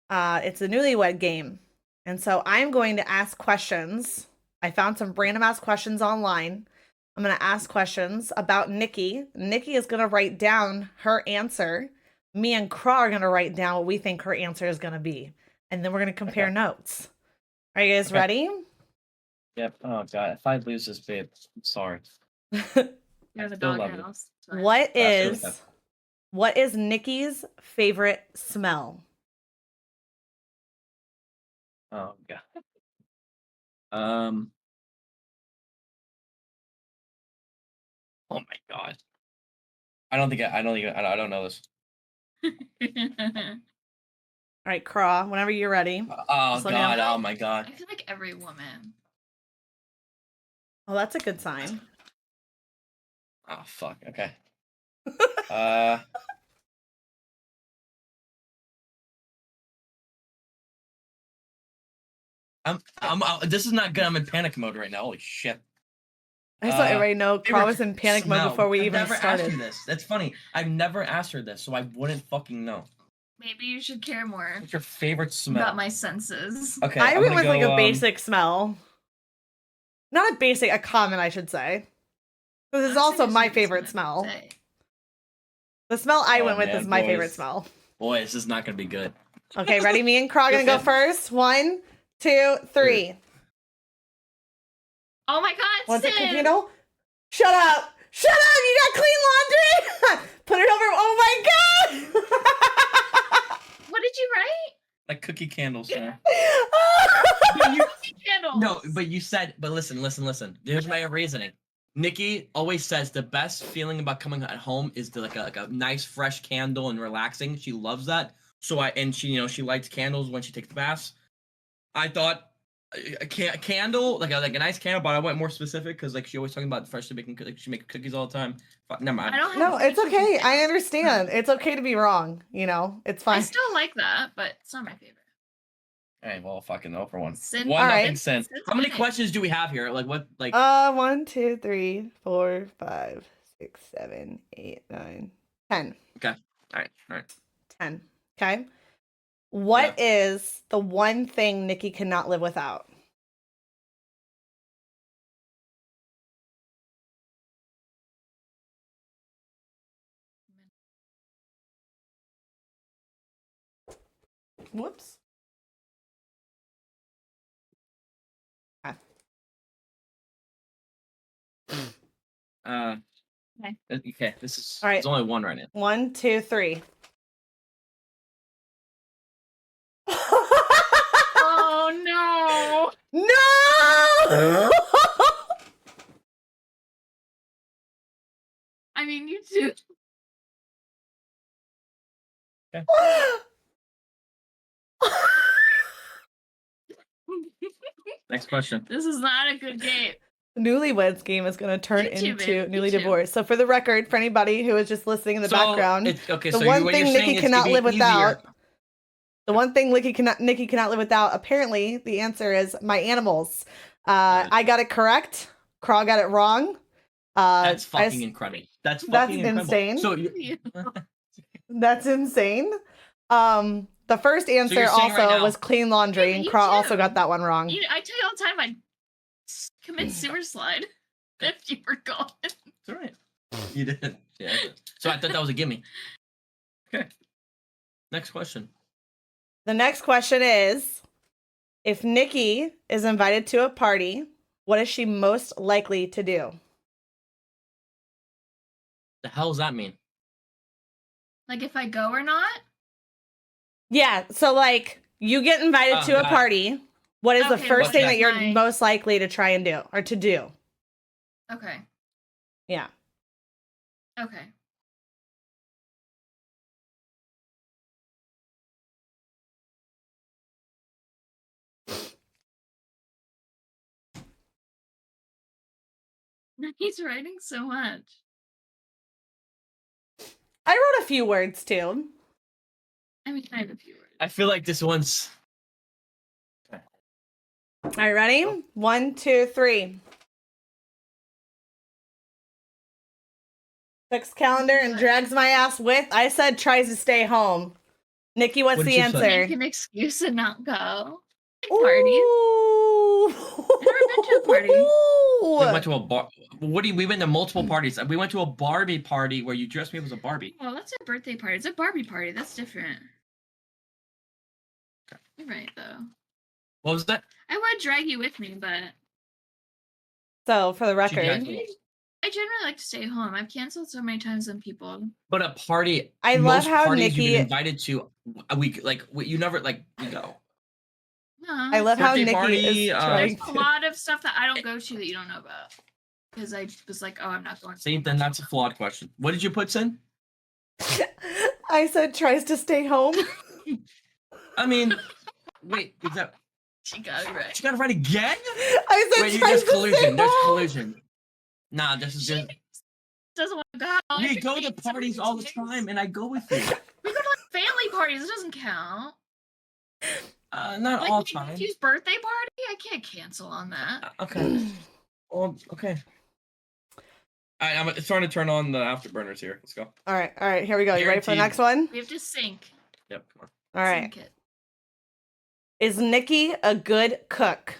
it's a Newlywed game. And so I'm going to ask questions. I found some random ass questions online. I'm going to ask questions about Nikki. Nikki is going to write down her answer. Me and Craw are going to write down what we think her answer is going to be. And then we're going to compare notes. Are you guys ready? Yep. Oh god, if I lose this bit, I'm sorry. You're the still love doghouse. What is Nikki's favorite smell? Oh god. Oh my god. I don't know this. All right, Craw, whenever you're ready. Oh Just let me know. god. Oh my god. I feel like every woman. Oh, that's a good sign. Oh fuck. Okay. This is not good. I'm in panic mode right now. Holy shit. I just let everybody know Craw favorite was in panic mode smell. before we I've even never started. asked her this. That's funny. I've never asked her this, so I wouldn't fucking know. Maybe you should care more What's your favorite smell? about my senses. Okay. I I'm went gonna with like go, a basic smell. Not a basic, a common, I should say. This is Honestly, also just my like favorite this smell. say. The smell I Oh, went with man, is my favorite boys. smell. Boy, this is not gonna be good. Okay, ready? Me and Craw gonna go first. 1, 2, 3. Oh my god, What's it, Sid! candle? Shut up! Shut up! You got clean laundry! Put it over. Oh my god! What did you write? Like cookie candles. Yeah. Candles. No, but you said, but listen. Here's my reasoning. Nikki always says the best feeling about coming at home is like a nice fresh candle and relaxing. She loves that. So she lights candles when she takes the baths. I thought a candle, like a nice candle, but I went more specific because like she always talking about freshly baking, like she make cookies all the time. Never mind. I don't have No, a it's okay. I understand. It's okay to be wrong. You know, it's I fine. still like that, but it's not my favorite. All right, well, fucking no for one. Sin- One All nothing right. cent. Sin's How many winning. questions do we have here? Like what? Like 1, 2, 3, 4, 5, 6, 7, 8, 9, 10. all right. 10. Okay. What is the one thing Nikki cannot live without? Whoops. Okay. This is All right. There's only one right now. 1, 2, 3. Oh no! No! I mean, you too. Next question. This is not a good game. Newlyweds game is going to turn Me too, into babe. Me Newly too. Divorced. So for the record, for anybody who is just listening in the background, Okay, the so one what thing you're Nikki saying is cannot to be live without. easier. The one thing Nikki cannot live without. Apparently, the answer is my animals. I got it correct. Craw got it wrong. That's fucking incredible. That's fucking incredible. insane. So That's insane. The first answer you're saying right also now- was clean laundry, Yeah, and you Craw too. also got that one wrong. I tell you all the time, I'd commit sewer slide if you were gone. It's all right. You did. Yeah. So I thought that was a gimme. Okay. Next question. The next question is, if Nikki is invited to a party, what is she most likely to do? The hell does that mean? Like if I go or not? Yeah, so like you get invited to a got it. party. What is the Okay, first what thing is that you're my- most likely to try and do or to do? Okay. Yeah. Okay. He's writing so much. I wrote a few words too. I mean, I have a few words. I feel like this one's All right, ready? 1, 2, 3. Checks calendar and drags my ass with. I said tries to stay home. Nikki, what's What the did you answer? say? Make an excuse and not go. Parties. Ooh. I've never been to a party. we went to a bar. We went to multiple parties. We went to a Barbie party where you dressed me up as a Barbie. Oh, that's a birthday party. It's a Barbie party. That's different. You're right, though. What was that? I would drag you with me, but So, for the She record, dragged me. I generally like to stay home. I've canceled so many times on people. But a party. I love most how parties you Nikki- get invited to. You never like we go. No. I love how Birthday Nikki party, is There's trying a to. lot of stuff that I don't go to that you don't know about. Because I was like, oh, I'm not going to. See, then that's a flawed question. What did you put, Sin? I said tries to stay home. I mean, wait, is that She got it right. she got it right again? I said Wait, tries there's to stay collusion. There's home. collusion. Nah, this is just. Doesn't want to go. We go to parties all the time, and I go with you. We go to like family parties. It doesn't count. Not Like all my time. nephew's birthday party, I can't cancel on that. Okay. Well, okay. All right, I'm starting to turn on the afterburners here. Let's go. All right, here we go. You ready for the Guaranteed. next one? We have to sync. Yep. Come on. All right. Sync it. Is Nikki a good cook?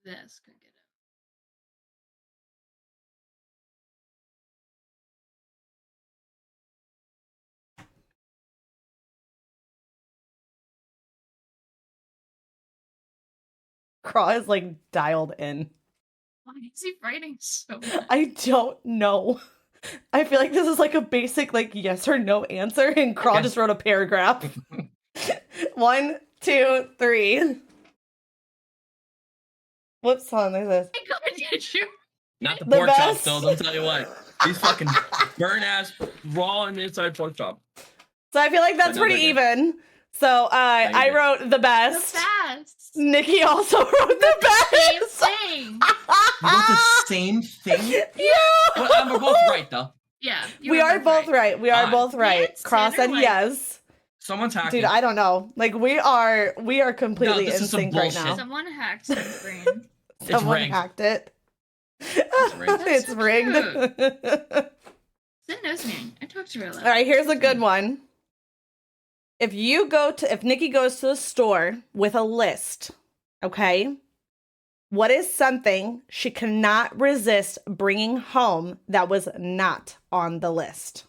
This could get it. Craw is like dialed in. Why is he writing so much? I don't know. I feel like this is like a basic like yes or no answer, and Craw Okay. just wrote a paragraph. 1, 2, 3. Whoops, hold on, there's this. My God, did you? Not the The pork chops, best. though. Don't tell you what. These fucking burnt ass raw and inside pork chop. So I feel like that's pretty even. So I wrote the best. The best. Nikki also wrote the best. Same thing. You wrote the same thing? Yeah. Well, we're both right, though. Yeah. We are both right. We are both right. Yes, Cross Tanner, and like- yes. Someone's hacking. Dude, I don't know. Like we are completely this in is some sync right bullshit. now. Someone hacked his brain. It's Someone rigged. hacked it. rigged. It's so rigged. Sid knows me. I talk to her a lot. All right, here's a good one. If Nikki goes to the store with a list, okay, what is something she cannot resist bringing home that was not on the list?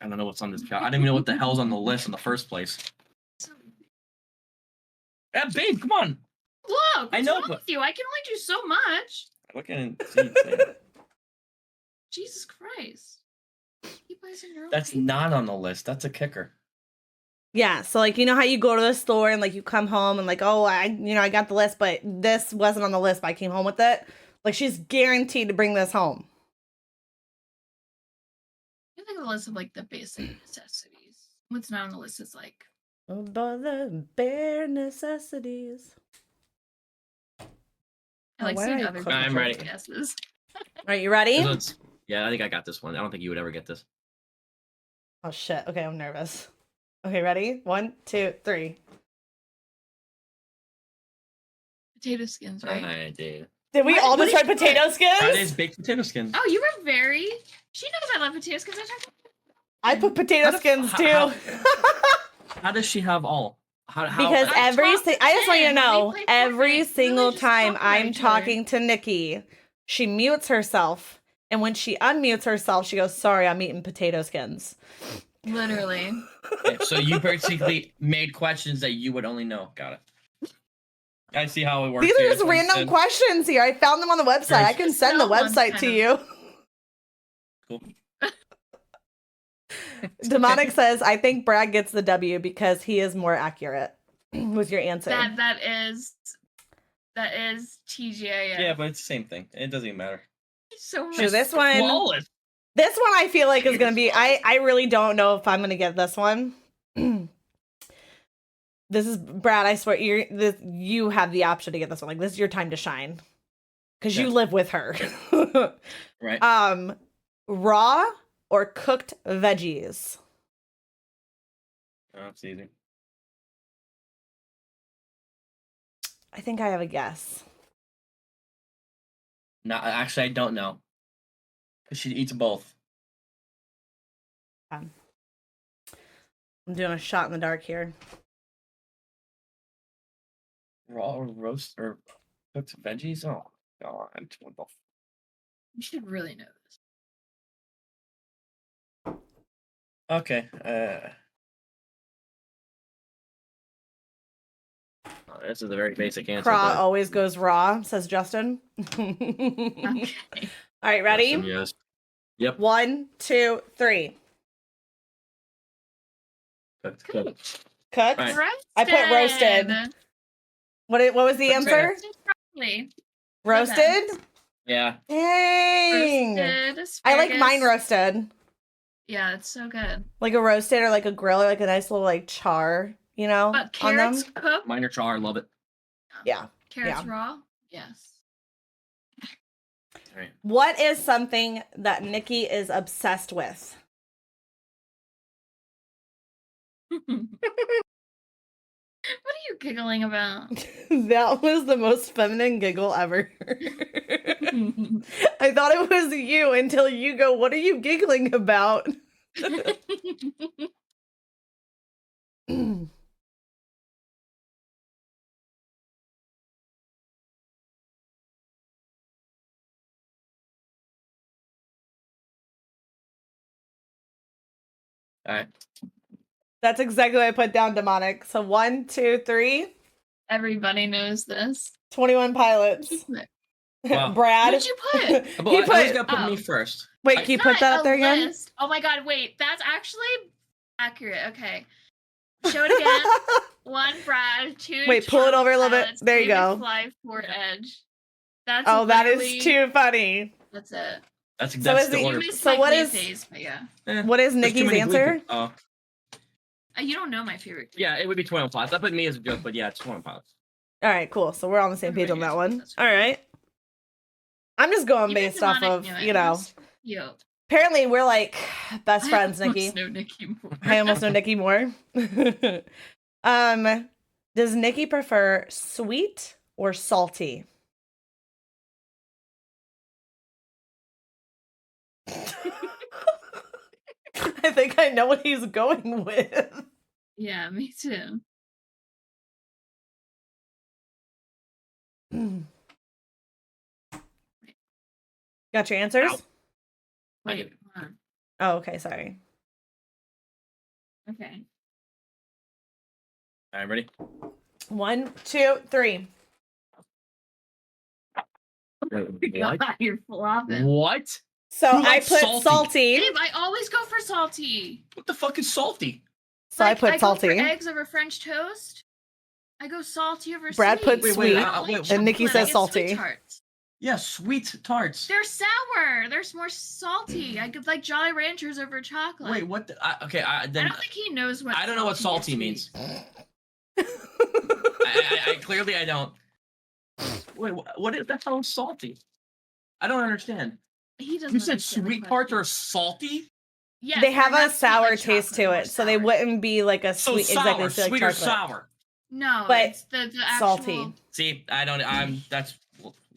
I don't know what's on this couch. I didn't even know what the hell's on the list in the first place. Yeah, babe, come on. Look, what's I know, wrong but- with you? I can only do so much. Look at it. See, Jesus Christ. Keep eyes on your own that's people. not on the list. That's a kicker. Yeah, so like you know how you go to the store and like you come home and like, oh, I got the list, but this wasn't on the list, but I came home with it. Like she's guaranteed to bring this home. I think the list of like the basic necessities. What's not on the list is like Oh, but the bare necessities. I like why seeing did I other cook I'm ready. guesses. All right, you ready? Yeah, I think I got this one. I don't think you would ever get this. Oh shit. Okay, I'm nervous. Okay, ready? 1, 2, 3. Potato skins, right? I did. Did we What- all what just try did you potato skins? Friday's baked potato skins. Oh, you were very. She knows I love potato skins. I put potato How the- skins how- too. How does she have all? How, Because I every talked to I just want you to Jen. know, We played every Fortnite. single We just time talked about I'm each other. talking to Nikki, she mutes herself, and when she unmutes herself, she goes, "Sorry, I'm eating potato skins." Literally. Okay, so you basically made questions that you would only know. Got it. I see how it works. These are here. just It's like random Sid. questions here. I found them on the website. I can Just send the that one website kind to of- you. Cool. Demonic says, "I think Brad gets the W because he is more accurate." Was your answer? That is TGIF. Yeah, but it's the same thing. It doesn't even matter. So much. So this one, Flawless. this one I feel like is gonna be. I really don't know if I'm gonna get this one. This is Brad. I swear, you have the option to get this one. Like this is your time to shine because you Yeah. live with her. Right. Raw or cooked veggies? Oh, it's easy. I think I have a guess. No, actually, I don't know. Because she eats both. I'm doing a shot in the dark here. Raw or roast or cooked veggies? Oh, God. What the You should really know this. Okay. This is a very basic answer. Craw but- always goes raw, says Justin. Okay. All right, ready? Yes. Yep. 1, 2, 3. Cooked. Cooked. Cooked. Right. Roasted. I put roasted. What was the That's answer? Roasted broccoli. Roasted? Yeah. Dang. Roasted I like mine asparagus. roasted. Yeah, it's so good. Like a roasted or like a grill or like a nice little like char, you know, But on them. carrots cooked. Minor char. Love it. Yeah. Carrots yeah. raw. Yes. All right. What is something that Nikki is obsessed with? What are you giggling about? That was the most feminine giggle ever. I thought it was you until you go, "What are you giggling about?" All right. That's exactly what I put down, demonic. So 1, 2, 3. Everybody knows this. 21 Pilots. Wow. Brad. What'd you put? But He I always put- got to put me oh. first. Wait, I- can you put that Not up there a again? list. Oh my god, wait. That's actually accurate. Okay. Show it again. 1 Brad, 2 Wait, pull it over a little bit. Pilots, There you 3 go. McFly, 4 Edge. That's Oh, that literally- is too funny. That's it. That's is the it- order. You missed So my what Glee is- phase, but yeah. What is There's too Nikki's many Glee answer? people. Oh, You don't know my favorite. Glee. yeah, it would be 21 Pilots. I put me as a joke, but yeah, it's 21 Pilots. All right, cool. So we're on the same page on that Everybody one. knows All right. I'm just going Even based off Demonic of, knew it. you know. Yo. Apparently, we're like best friends, I Nikki. almost know Nikki more. I almost know Nikki more. Does Nikki prefer sweet or salty? I think I know what he's going with. Yeah, me too. Got your answers? Ow. Wait, hold on. Oh, okay. Sorry. Okay. All right, ready? 1, 2, 3. What? God, you're flopping. What? So Who I likes put salty? salty. Babe, I always go for salty. What the fuck is salty? So I Like, put I salty. go for eggs over French toast. I go salty over Brad sweet. put Wait, sweet, I don't like and Nikki chocolate, I says get salty. sweet tarts. Yeah, sweet tarts. They're sour. They're more salty. I could like Jolly Ranchers over chocolate. Wait, what? Okay, I then don't think he knows what. I don't know what salty or means. sweet. I clearly I don't. Wait, what is the hell is salty? I don't understand. He doesn't. You said understand the sweet tarts question. are salty? Yes, They have they're a not sweet sour like taste chocolate, to more it, so they sour. wouldn't be like a So sweet, sour, exactly like sweet or chocolate. sour. No, But it's the actual. salty. See, I don't. That's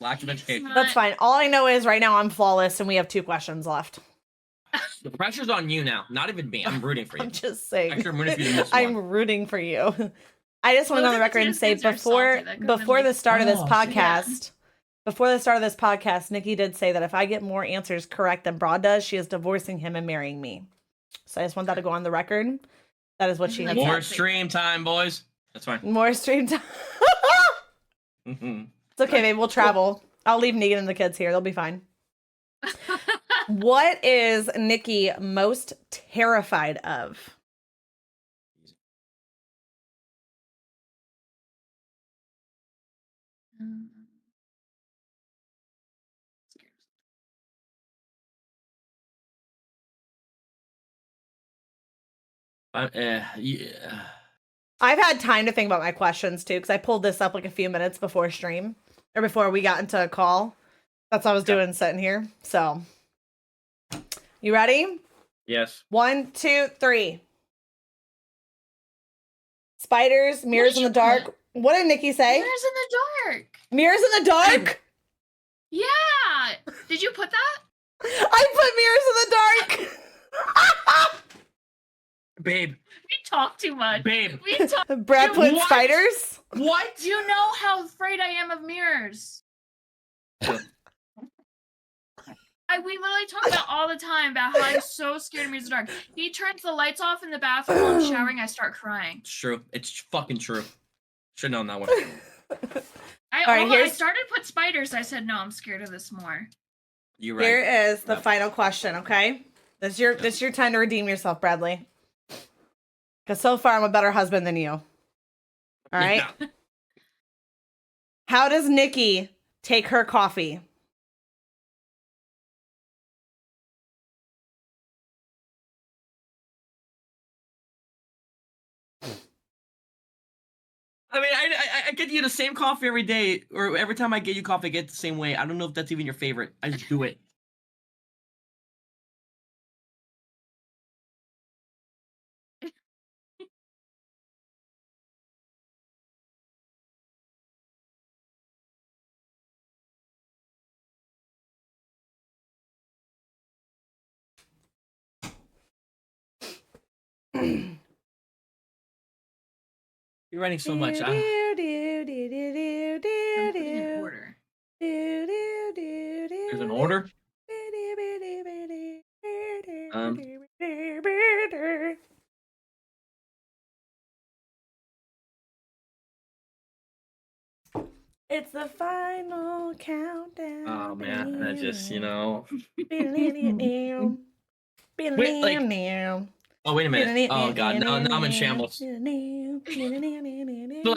lack of education. That's fine. All I know is right now I'm flawless, and we have 2 questions left. The pressure's on you now, not even me. I'm rooting for you. I'm just saying. Actually, I'm rooting for you to miss I'm one. rooting for you. I just want to go on the Those record and say potatoes are salty. That goes in, before like, the start of this oh, podcast, before the start of this podcast, Nikki did say that if I get more answers correct than Broad does, she is divorcing him and marrying me. So I just want that to go on the record. That is what she had More said. stream time, boys. That's fine. More stream time. Mhm. It's okay, babe. We'll travel. I'll leave Negan and the kids here. They'll be fine. What is Nikki most terrified of? Yeah. I've had time to think about my questions too, because I pulled this up like a few minutes before stream or before we got into a call. That's what I was doing sitting here. So, you ready? Yes. 1, 2, 3. Spiders, mirrors did in the you dark. put? What did Nikki say? Mirrors in the dark. Mirrors in the dark? Yeah. Did you put that? I put mirrors in the dark. Babe. We talk too much. Babe. We talk. Brad put What? spiders. What? Do you know how afraid I am of mirrors? We literally talk about all the time about how I'm so scared of mirrors in the dark. He turns the lights off in the bathroom while I'm showering. I start crying. It's true. It's fucking true. Should have known that one. Here's- I started to put spiders. I said no. I'm scared of this more. You're right. Here is the Yep. final question, okay? This is your time to redeem yourself, Bradley. Because so far I'm a better husband than you. All right? Yeah. How does Nikki take her coffee? I mean, I get you the same coffee every day, or every time I get you coffee, I get it the same way. I don't know if that's even your favorite. I just do it. You're writing so much. I'm putting in order. There's an order. It's the final countdown. Oh man, I just Wait, like- Oh wait a minute. Oh god, now I'm in shambles. So like,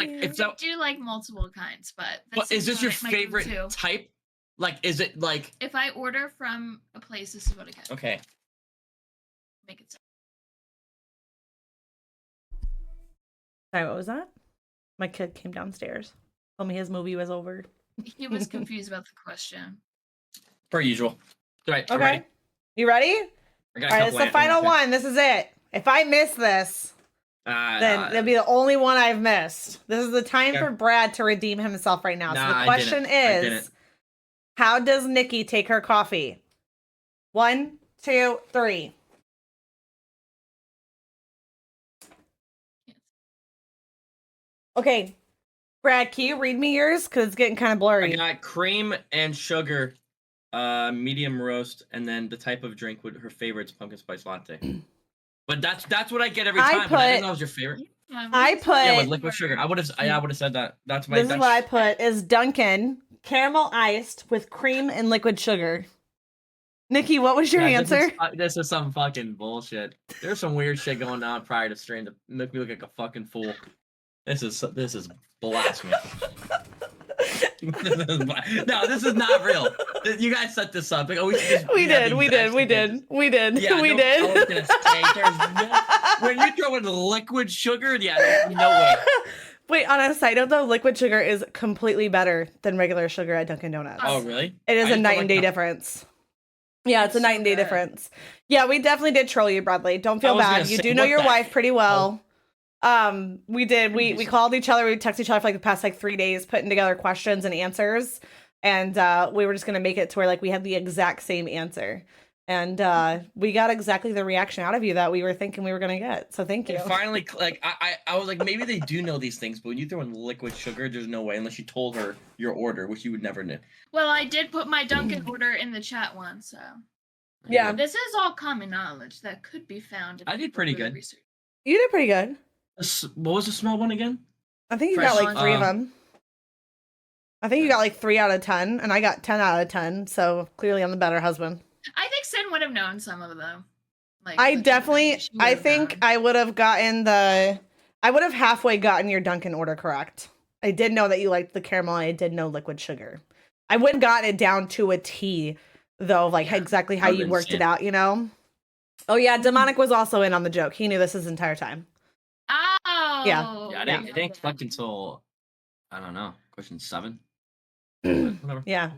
if I that, do like multiple kinds, but but is this your my go-to. favorite type? Like, is it like? If I order from a place, this is what I get. Okay. Make it. Sorry, what was that? My kid came downstairs. Told me his movie was over. He was confused about the question. Per usual. All right. Okay. Ready? You ready? I got All right, it's the final one. This is it. If I miss this, then it'll be the only one I've missed. This is the time for Brad to redeem himself right now. So the question is, how does Nikki take her coffee? 1, 2, 3. Okay. Brad, can you read me yours? Because it's getting kind of blurry. I got cream and sugar, medium roast, and then the type of drink would her favorite's pumpkin spice latte. But that's what I get every time. But I didn't know it was your favorite. With liquid sugar. I would have said that. That's my. This is what I put is Dunkin' caramel iced with cream and liquid sugar. Nikki, what was your answer? This is some fucking bullshit. There's some weird shit going on prior to stream to make me look like a fucking fool. This is blasphemy. No, this is not real. You guys set this up. Like, we did. Yeah, I was gonna say, when you throw in liquid sugar, there's no way. Wait, on a side note though, liquid sugar is completely better than regular sugar at Dunkin' Donuts. Oh, really? It is a night and day difference. Yeah, it's a night and day difference. Yeah, we definitely did troll you, Bradley. Don't feel bad. You do know your wife pretty well. We did. We called each other. We texted each other for like the past 3 days, putting together questions and answers, and we were just gonna make it to where like we had the exact same answer, and we got exactly the reaction out of you that we were thinking we were gonna get. So thank you. And finally, like I was like, maybe they do know these things, but when you throw in liquid sugar, there's no way unless you told her your order, which you would never know. Well, I did put my Dunkin' order in the chat once, so yeah, this is all common knowledge that could be found. I did pretty good. Research. You did pretty good. What was the small one again? I think you got like 3 of them. I think you got like 3 out of 10, and I got 10 out of 10. So clearly, I'm the better husband. I think Sin would have known some of them. Like I think I would have gotten I would have halfway gotten your Dunkin' order correct. I did know that you liked the caramel, and I did know liquid sugar. I wouldn't have gotten it down to a T, though, like exactly how you worked it out, you know? Oh, yeah, Demonic was also in on the joke. He knew this his entire time. Oh. Yeah, I didn't fuck until, I don't know, question 7. Whatever. Yeah.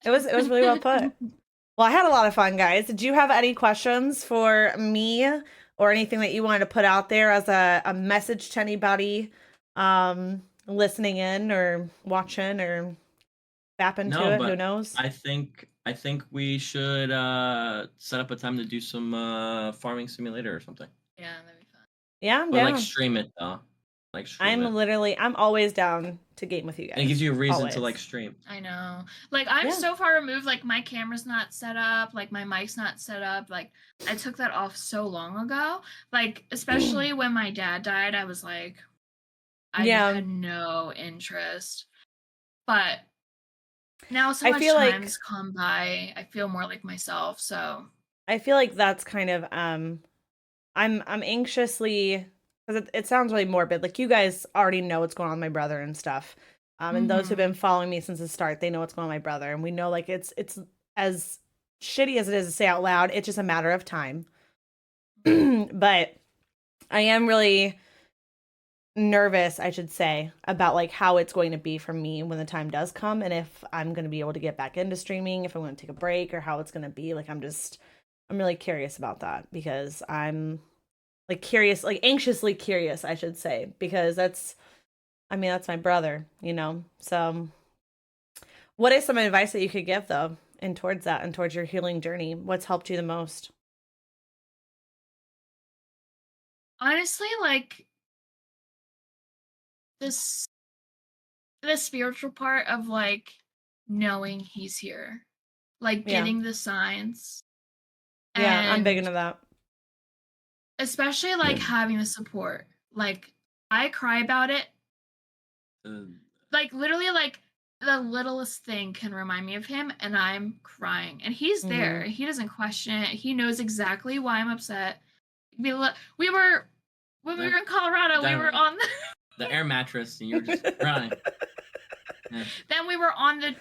It was really well put. Well, I had a lot of fun, guys. Did you have any questions for me or anything that you wanted to put out there as a message to anybody listening in or watching or bapping to it? Who knows? I think we should set up a time to do some farming simulator or something. Yeah, that'd be fun. Yeah, I'm down. Like stream it though. I'm always down to game with you guys. And it gives you a reason to like stream. I know. Like I'm so far removed, like my camera's not set up, like my mic's not set up. Like I took that off so long ago. Like especially when my dad died, I was like I had no interest. But now so much time's come by, I feel more like myself. So I feel like that's kind of I'm anxiously, because it sounds really morbid. Like you guys already know what's going on with my brother and stuff. And those who've been following me since the start, they know what's going on with my brother. And we know like it's as shitty as it is to say out loud, it's just a matter of time. But I am really nervous, I should say, about like how it's going to be for me when the time does come, and if I'm going to be able to get back into streaming, if I'm going to take a break, or how it's going to be. Like I'm really curious about that, because I'm like curious, like anxiously curious, I should say, because that's my brother, you know. So what is some advice that you could give though, and towards that, and towards your healing journey? What's helped you the most? Honestly, like the spiritual part of like knowing he's here, like getting the signs. Yeah, I'm big into that. Especially like having the support. Like I cry about it. Like literally, like the littlest thing can remind me of him, and I'm crying. And he's there. He doesn't question it. He knows exactly why I'm upset. When we were in Colorado, we were on the air mattress, and you were just crying. Then we were on the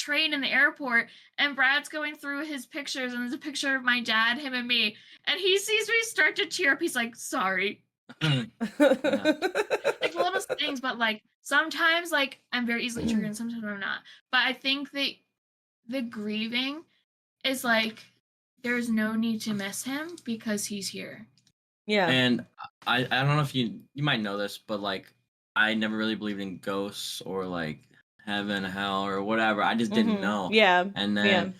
train in the airport, and Brad's going through his pictures, and there's a picture of my dad, him, and me, and he sees me start to tear up. He's like, sorry. Yeah. Like little things, but like sometimes like I'm very easily triggered and sometimes I'm not. But I think that the grieving is like there's no need to miss him because he's here. Yeah. And I don't know if you might know this, but like I never really believed in ghosts or like heaven, hell, or whatever. I just didn't know. Yeah. And then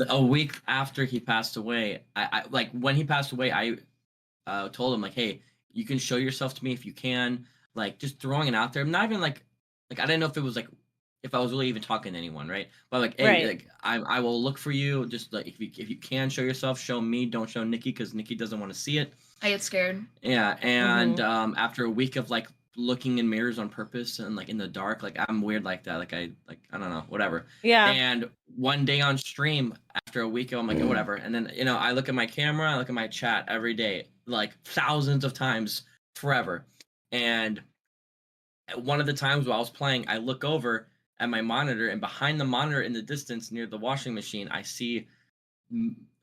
a week after he passed away, I like when he passed away, I told him like, hey, you can show yourself to me if you can. Like just throwing it out there. I'm not even like I didn't know if it was like if I was really even talking to anyone, right? But like, hey, Right. like I will look for you. Just like if you can show yourself, show me. Don't show Nikki because Nikki doesn't want to see it. I get scared. Yeah, and after a week of like looking in mirrors on purpose and like in the dark, like I'm weird like that. Like I don't know, whatever. Yeah. And one day on stream, after a week, I'm like, oh, whatever. And then I look at my camera, I look at my chat every day, like thousands of times, forever. And one of the times while I was playing, I look over at my monitor, and behind the monitor in the distance near the washing machine, I see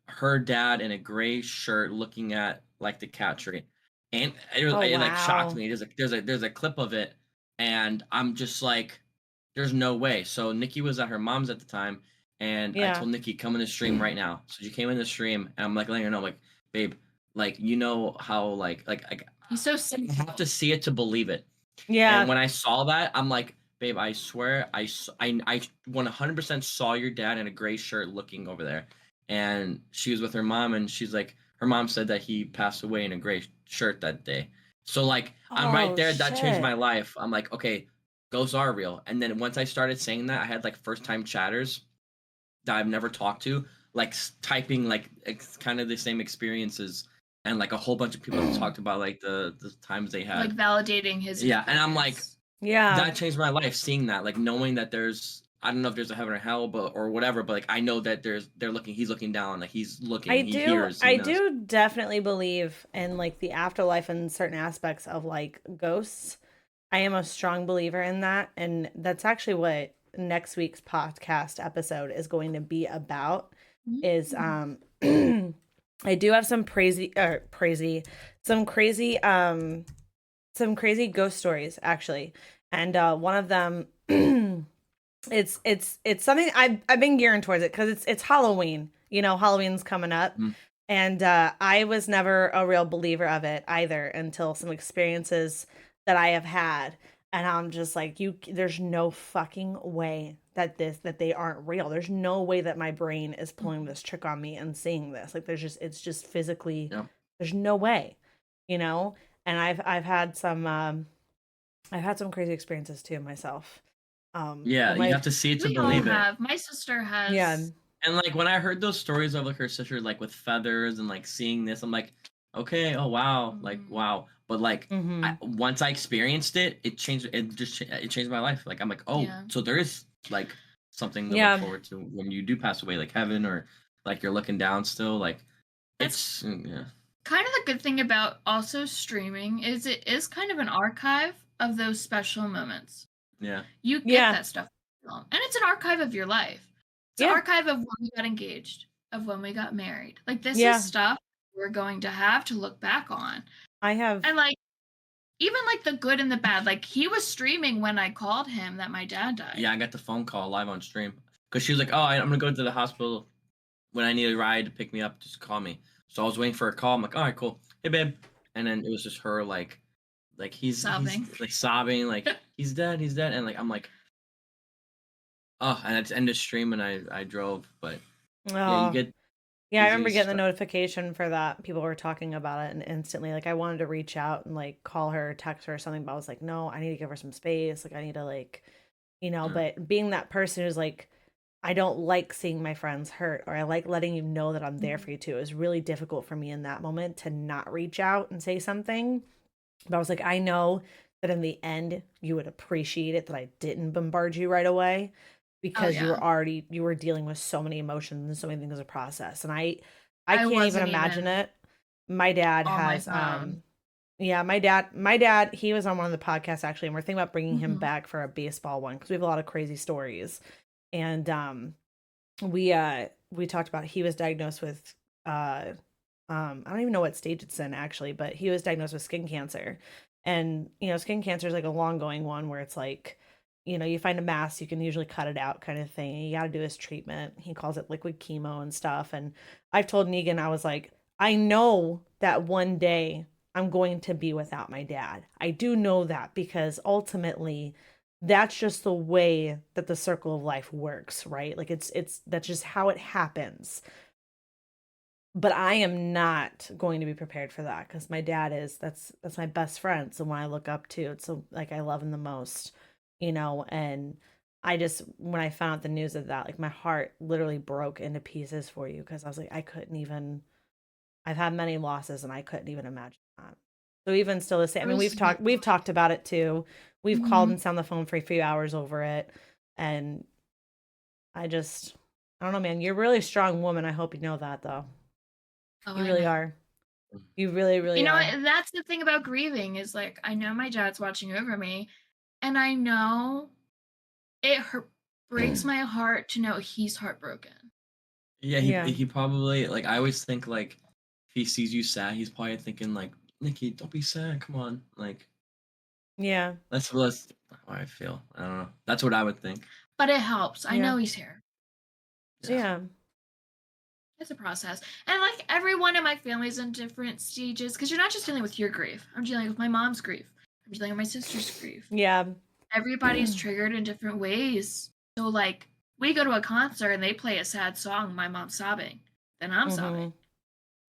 her dad in a gray shirt looking at like the cat tree, and it like shocked me. There's a clip of it, and I'm just like, there's no way. So Nikki was at her mom's at the time, and I told Nikki, come in the stream right now. So she came in the stream, and I'm like letting her know, like, babe, like how like he's so sick. I have to see it to believe it. Yeah. And when I saw that, I'm like, babe, I swear I 100% saw your dad in a gray shirt looking over there. And she was with her mom, and she's like, her mom said that he passed away in a gray shirt that day. So like, I'm right there. That changed my life. I'm like, okay, ghosts are real. And then once I started saying that, I had like first time chatters that I've never talked to, like typing like kind of the same experiences. And like a whole bunch of people talked about like the times they had, like validating his experience. And I'm like, that changed my life, seeing that, like knowing that there's, I don't know if there's a heaven or hell, but or whatever, but like I know that he's looking down, like he's looking, he hears. I do definitely believe in like the afterlife and certain aspects of like ghosts. I am a strong believer in that, and that's actually what next week's podcast episode is going to be about. Is I do have some crazy ghost stories actually, and one of them it's something I've been gearing towards it because it's Halloween. Halloween's coming up, and I was never a real believer of it either until some experiences that I have had, and I'm just like, there's no fucking way that they aren't real. There's no way that my brain is pulling this trick on me and seeing this. Like it's just physically, there's no way, and I've had some crazy experiences too myself. You have to see it to believe it. My sister has. Yeah. And like when I heard those stories of like her sister, like with feathers and like seeing this, I'm like, okay, oh wow, like wow. But like once I experienced it, it changed my life. Like I'm like, oh, so there is like something to look forward to when you do pass away, like heaven, or like you're looking down still. Like it's kind of the good thing about also streaming is it is kind of an archive of those special moments. Yeah. You get that stuff. And it's an archive of your life. It's an archive of when we got engaged, of when we got married. Like this is stuff we're going to have to look back on. And like even like the good and the bad. Like he was streaming when I called him that my dad died. Yeah, I got the phone call live on stream because she was like, "Oh, I'm gonna go to the hospital. When I need a ride to pick me up, just call me." So I was waiting for a call. I'm like, "All right, cool. Hey, babe." And then it was just her like he's sobbing, like he's dead, and like I'm like, oh, and it's ended stream, and I drove, but you get. Yeah, I remember getting the notification for that. People were talking about it, and instantly, like, I wanted to reach out and like call her, text her or something, but I was like, no, I need to give her some space. Like, I need to like, but being that person who's like, I don't like seeing my friends hurt, or I like letting you know that I'm there for you too. It was really difficult for me in that moment to not reach out and say something. But I was like, I know that in the end, you would appreciate it that I didn't bombard you right away. Because you were dealing with so many emotions and so many things to process. And I can't even imagine it. My dad has, my dad, he was on one of the podcasts actually, and we're thinking about bringing him back for a baseball one because we have a lot of crazy stories. And we talked about he was diagnosed with I don't even know what stage it's in actually, but he was diagnosed with skin cancer. And skin cancer is like a long going one where it's like, you find a mass, you can usually cut it out kind of thing. And you got to do his treatment. He calls it liquid chemo and stuff. And I've told Negan, I was like, I know that one day I'm going to be without my dad. I do know that because ultimately that's just the way that the circle of life works, right? Like it's that's just how it happens. But I am not going to be prepared for that because my dad is that's my best friend, someone I look up to. It's so like I love him the most, and I just when I found out the news of that, like my heart literally broke into pieces for you because I was like I couldn't even. I've had many losses and I couldn't even imagine that. So even still the same. I mean, we've talked about it too. We've called and sat on the phone for a few hours over it, and I don't know, man. You're a really strong woman. I hope you know that though. Oh, You I really know. are. You really, really are. That's the thing about grieving is like I know my dad's watching over me, and I know it breaks my heart to know he's heartbroken. Yeah, Yeah. he probably like I always think like if he sees you sad, he's probably thinking like, Nikki, don't be sad. Come on, like Yeah. that's how I feel. I don't know. That's what I would think. But it helps. I Yeah. know he's here. Yeah. It's a process. And like everyone in my family's in different stages because you're not just dealing with your grief. I'm dealing with my mom's grief. I'm dealing with my sister's grief. Yeah. Everybody's triggered in different ways. So like we go to a concert and they play a sad song, my mom's sobbing. Then I'm sobbing.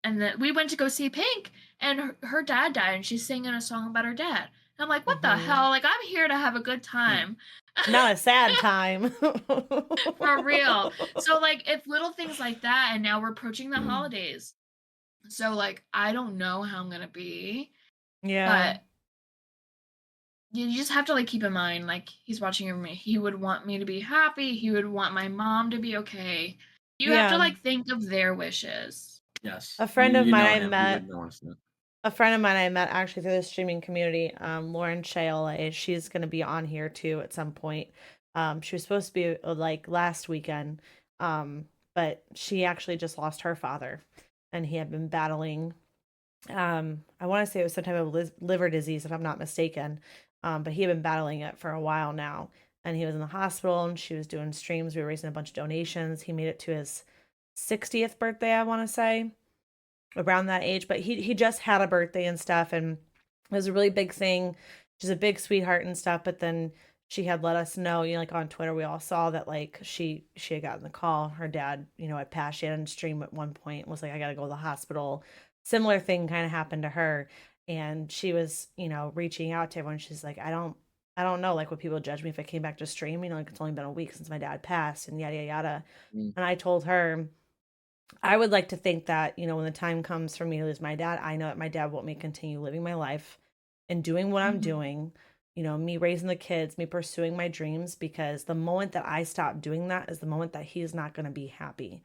And then we went to go see Pink and her dad died and she's singing a song about her dad. And I'm like, what the hell? Like I'm here to have a good time. Not a sad time. For real. So like it's little things like that and now we're approaching the holidays. So like I don't know how I'm gonna be. Yeah. But you just have to like keep in mind like he's watching over me. He would want me to be happy. He would want my mom to be okay. You have to like think of their wishes. Yes. A friend of mine I him, met. You would know A friend of mine I met actually through the streaming community, Lauren Shale, she's going to be on here too at some point. She was supposed to be like last weekend, but she actually just lost her father, and he had been battling. I want to say it was some type of liver disease, if I'm not mistaken, but he had been battling it for a while now, and he was in the hospital. And she was doing streams. We were raising a bunch of donations. He made it to his 60th birthday, I want to say, around that age, but he just had a birthday and stuff, and it was a really big thing. She's a big sweetheart and stuff, but then she had let us know, like on Twitter, we all saw that like she had gotten the call. Her dad, had passed. She had on stream at one point, was like, I gotta go to the hospital. Similar thing kind of happened to her, and she was, reaching out to everyone. She's like, I don't know, like, would people judge me if I came back to stream? Like, it's only been a week since my dad passed, and yada yada yada. And I told her, I would like to think that, when the time comes for me to lose my dad, I know that my dad will want me to continue living my life and doing what I'm doing, me raising the kids, me pursuing my dreams, because the moment that I stop doing that is the moment that he's not going to be happy.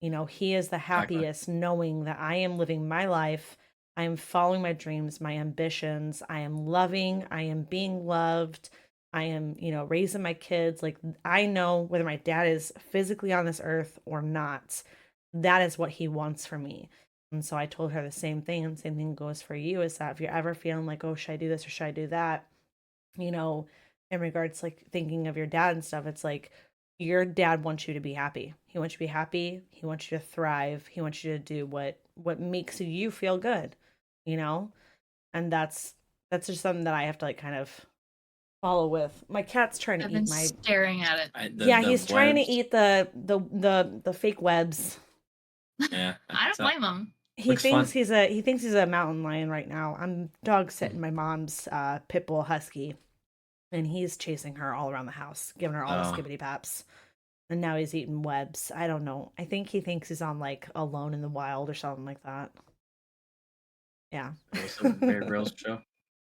He is the happiest knowing that I am living my life. I am following my dreams, my ambitions. I am loving. I am being loved. I am, raising my kids. Like, I know whether my dad is physically on this earth or not, that is what he wants for me. And so I told her the same thing, and the same thing goes for you, is that if you're ever feeling like, oh, should I do this or should I do that, in regards to like thinking of your dad and stuff, it's like your dad wants you to be happy. He wants you to be happy. He wants you to thrive. He wants you to do what makes you feel good, and that's just something that I have to like kind of follow with. My cat's trying to eat my staring at it. He's trying to eat the fake webs. Yeah, I don't blame him. He thinks he's a mountain lion right now. I'm dog sitting my mom's pit bull husky, and he's chasing her all around the house, giving her all the skibbity paps. And now he's eating webs. I don't know. I think he thinks he's on like Alone in the Wild or something like that. Yeah. What's the Bear Grylls show?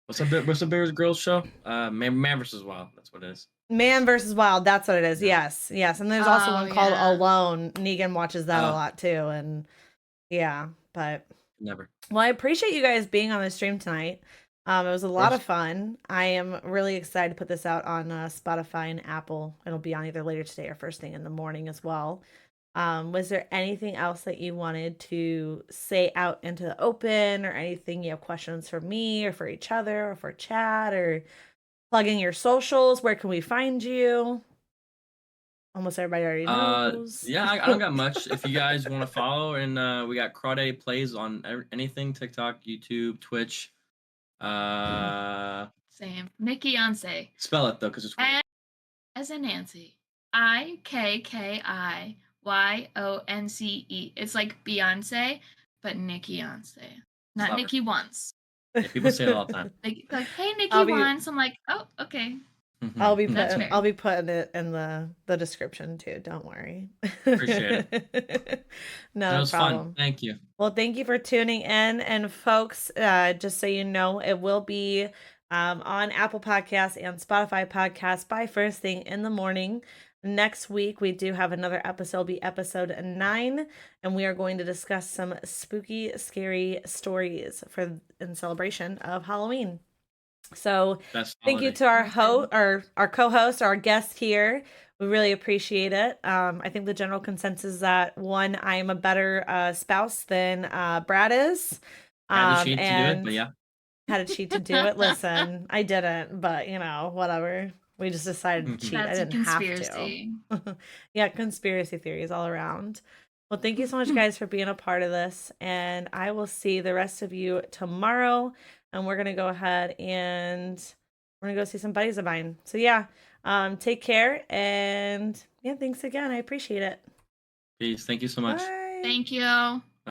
What's the Bear Grylls show? Man versus Wild. That's what it is. Man versus Wild. That's what it is. Yes. And there's also one called Alone. Negan watches that a lot too, and yeah. But never. Well, I appreciate you guys being on the stream tonight. It was a lot course. of fun. I am really excited to put this out on Spotify and Apple. It'll be on either later today or first thing in the morning as well. Was there anything else that you wanted to say out into the open, or anything you have questions for me or for each other or for chat, or plugging your socials? Where can we find you? Almost everybody already knows. Yeah, I don't got much. If you guys want to follow, and we got CrawDaddyPlays on anything, TikTok, YouTube, Twitch. Same. Nikkiyonce. Spell it though, because it's weird. As in Nancy. IkkiYonce. It's like Beyonce, but Nikkiyonce. Not Clever. Nikki once. Yeah, people say it all the time. Like, hey, Nikki I'll be- once. I'm like, oh, okay. I'll be That's putting fair. it in the description too. Don't worry. Appreciate it. No That was problem. fun. Thank you. Well, thank you for tuning in. And folks, just so you know, it will be on Apple Podcasts and Spotify Podcasts by first thing in the morning. Next week, we do have another episode, it'll be episode 9, and we are going to discuss some spooky, scary stories in celebration of Halloween. So thank you to our our co-host, our guest here. We really appreciate it. I think the general consensus is that, one, I am a better spouse than Brad is. Had to cheat to do it, but yeah. Had to cheat to do it. Listen, I didn't, but whatever. We just decided to cheat. That's I didn't have to. Yeah, conspiracy theories all around. Well, thank you so much, guys, for being a part of this. And I will see the rest of you tomorrow. And we're going to go ahead and we're going to go see some buddies of mine. So, yeah, take care. And, yeah, thanks again. I appreciate it. Peace. Thank you so much. Bye. Thank you.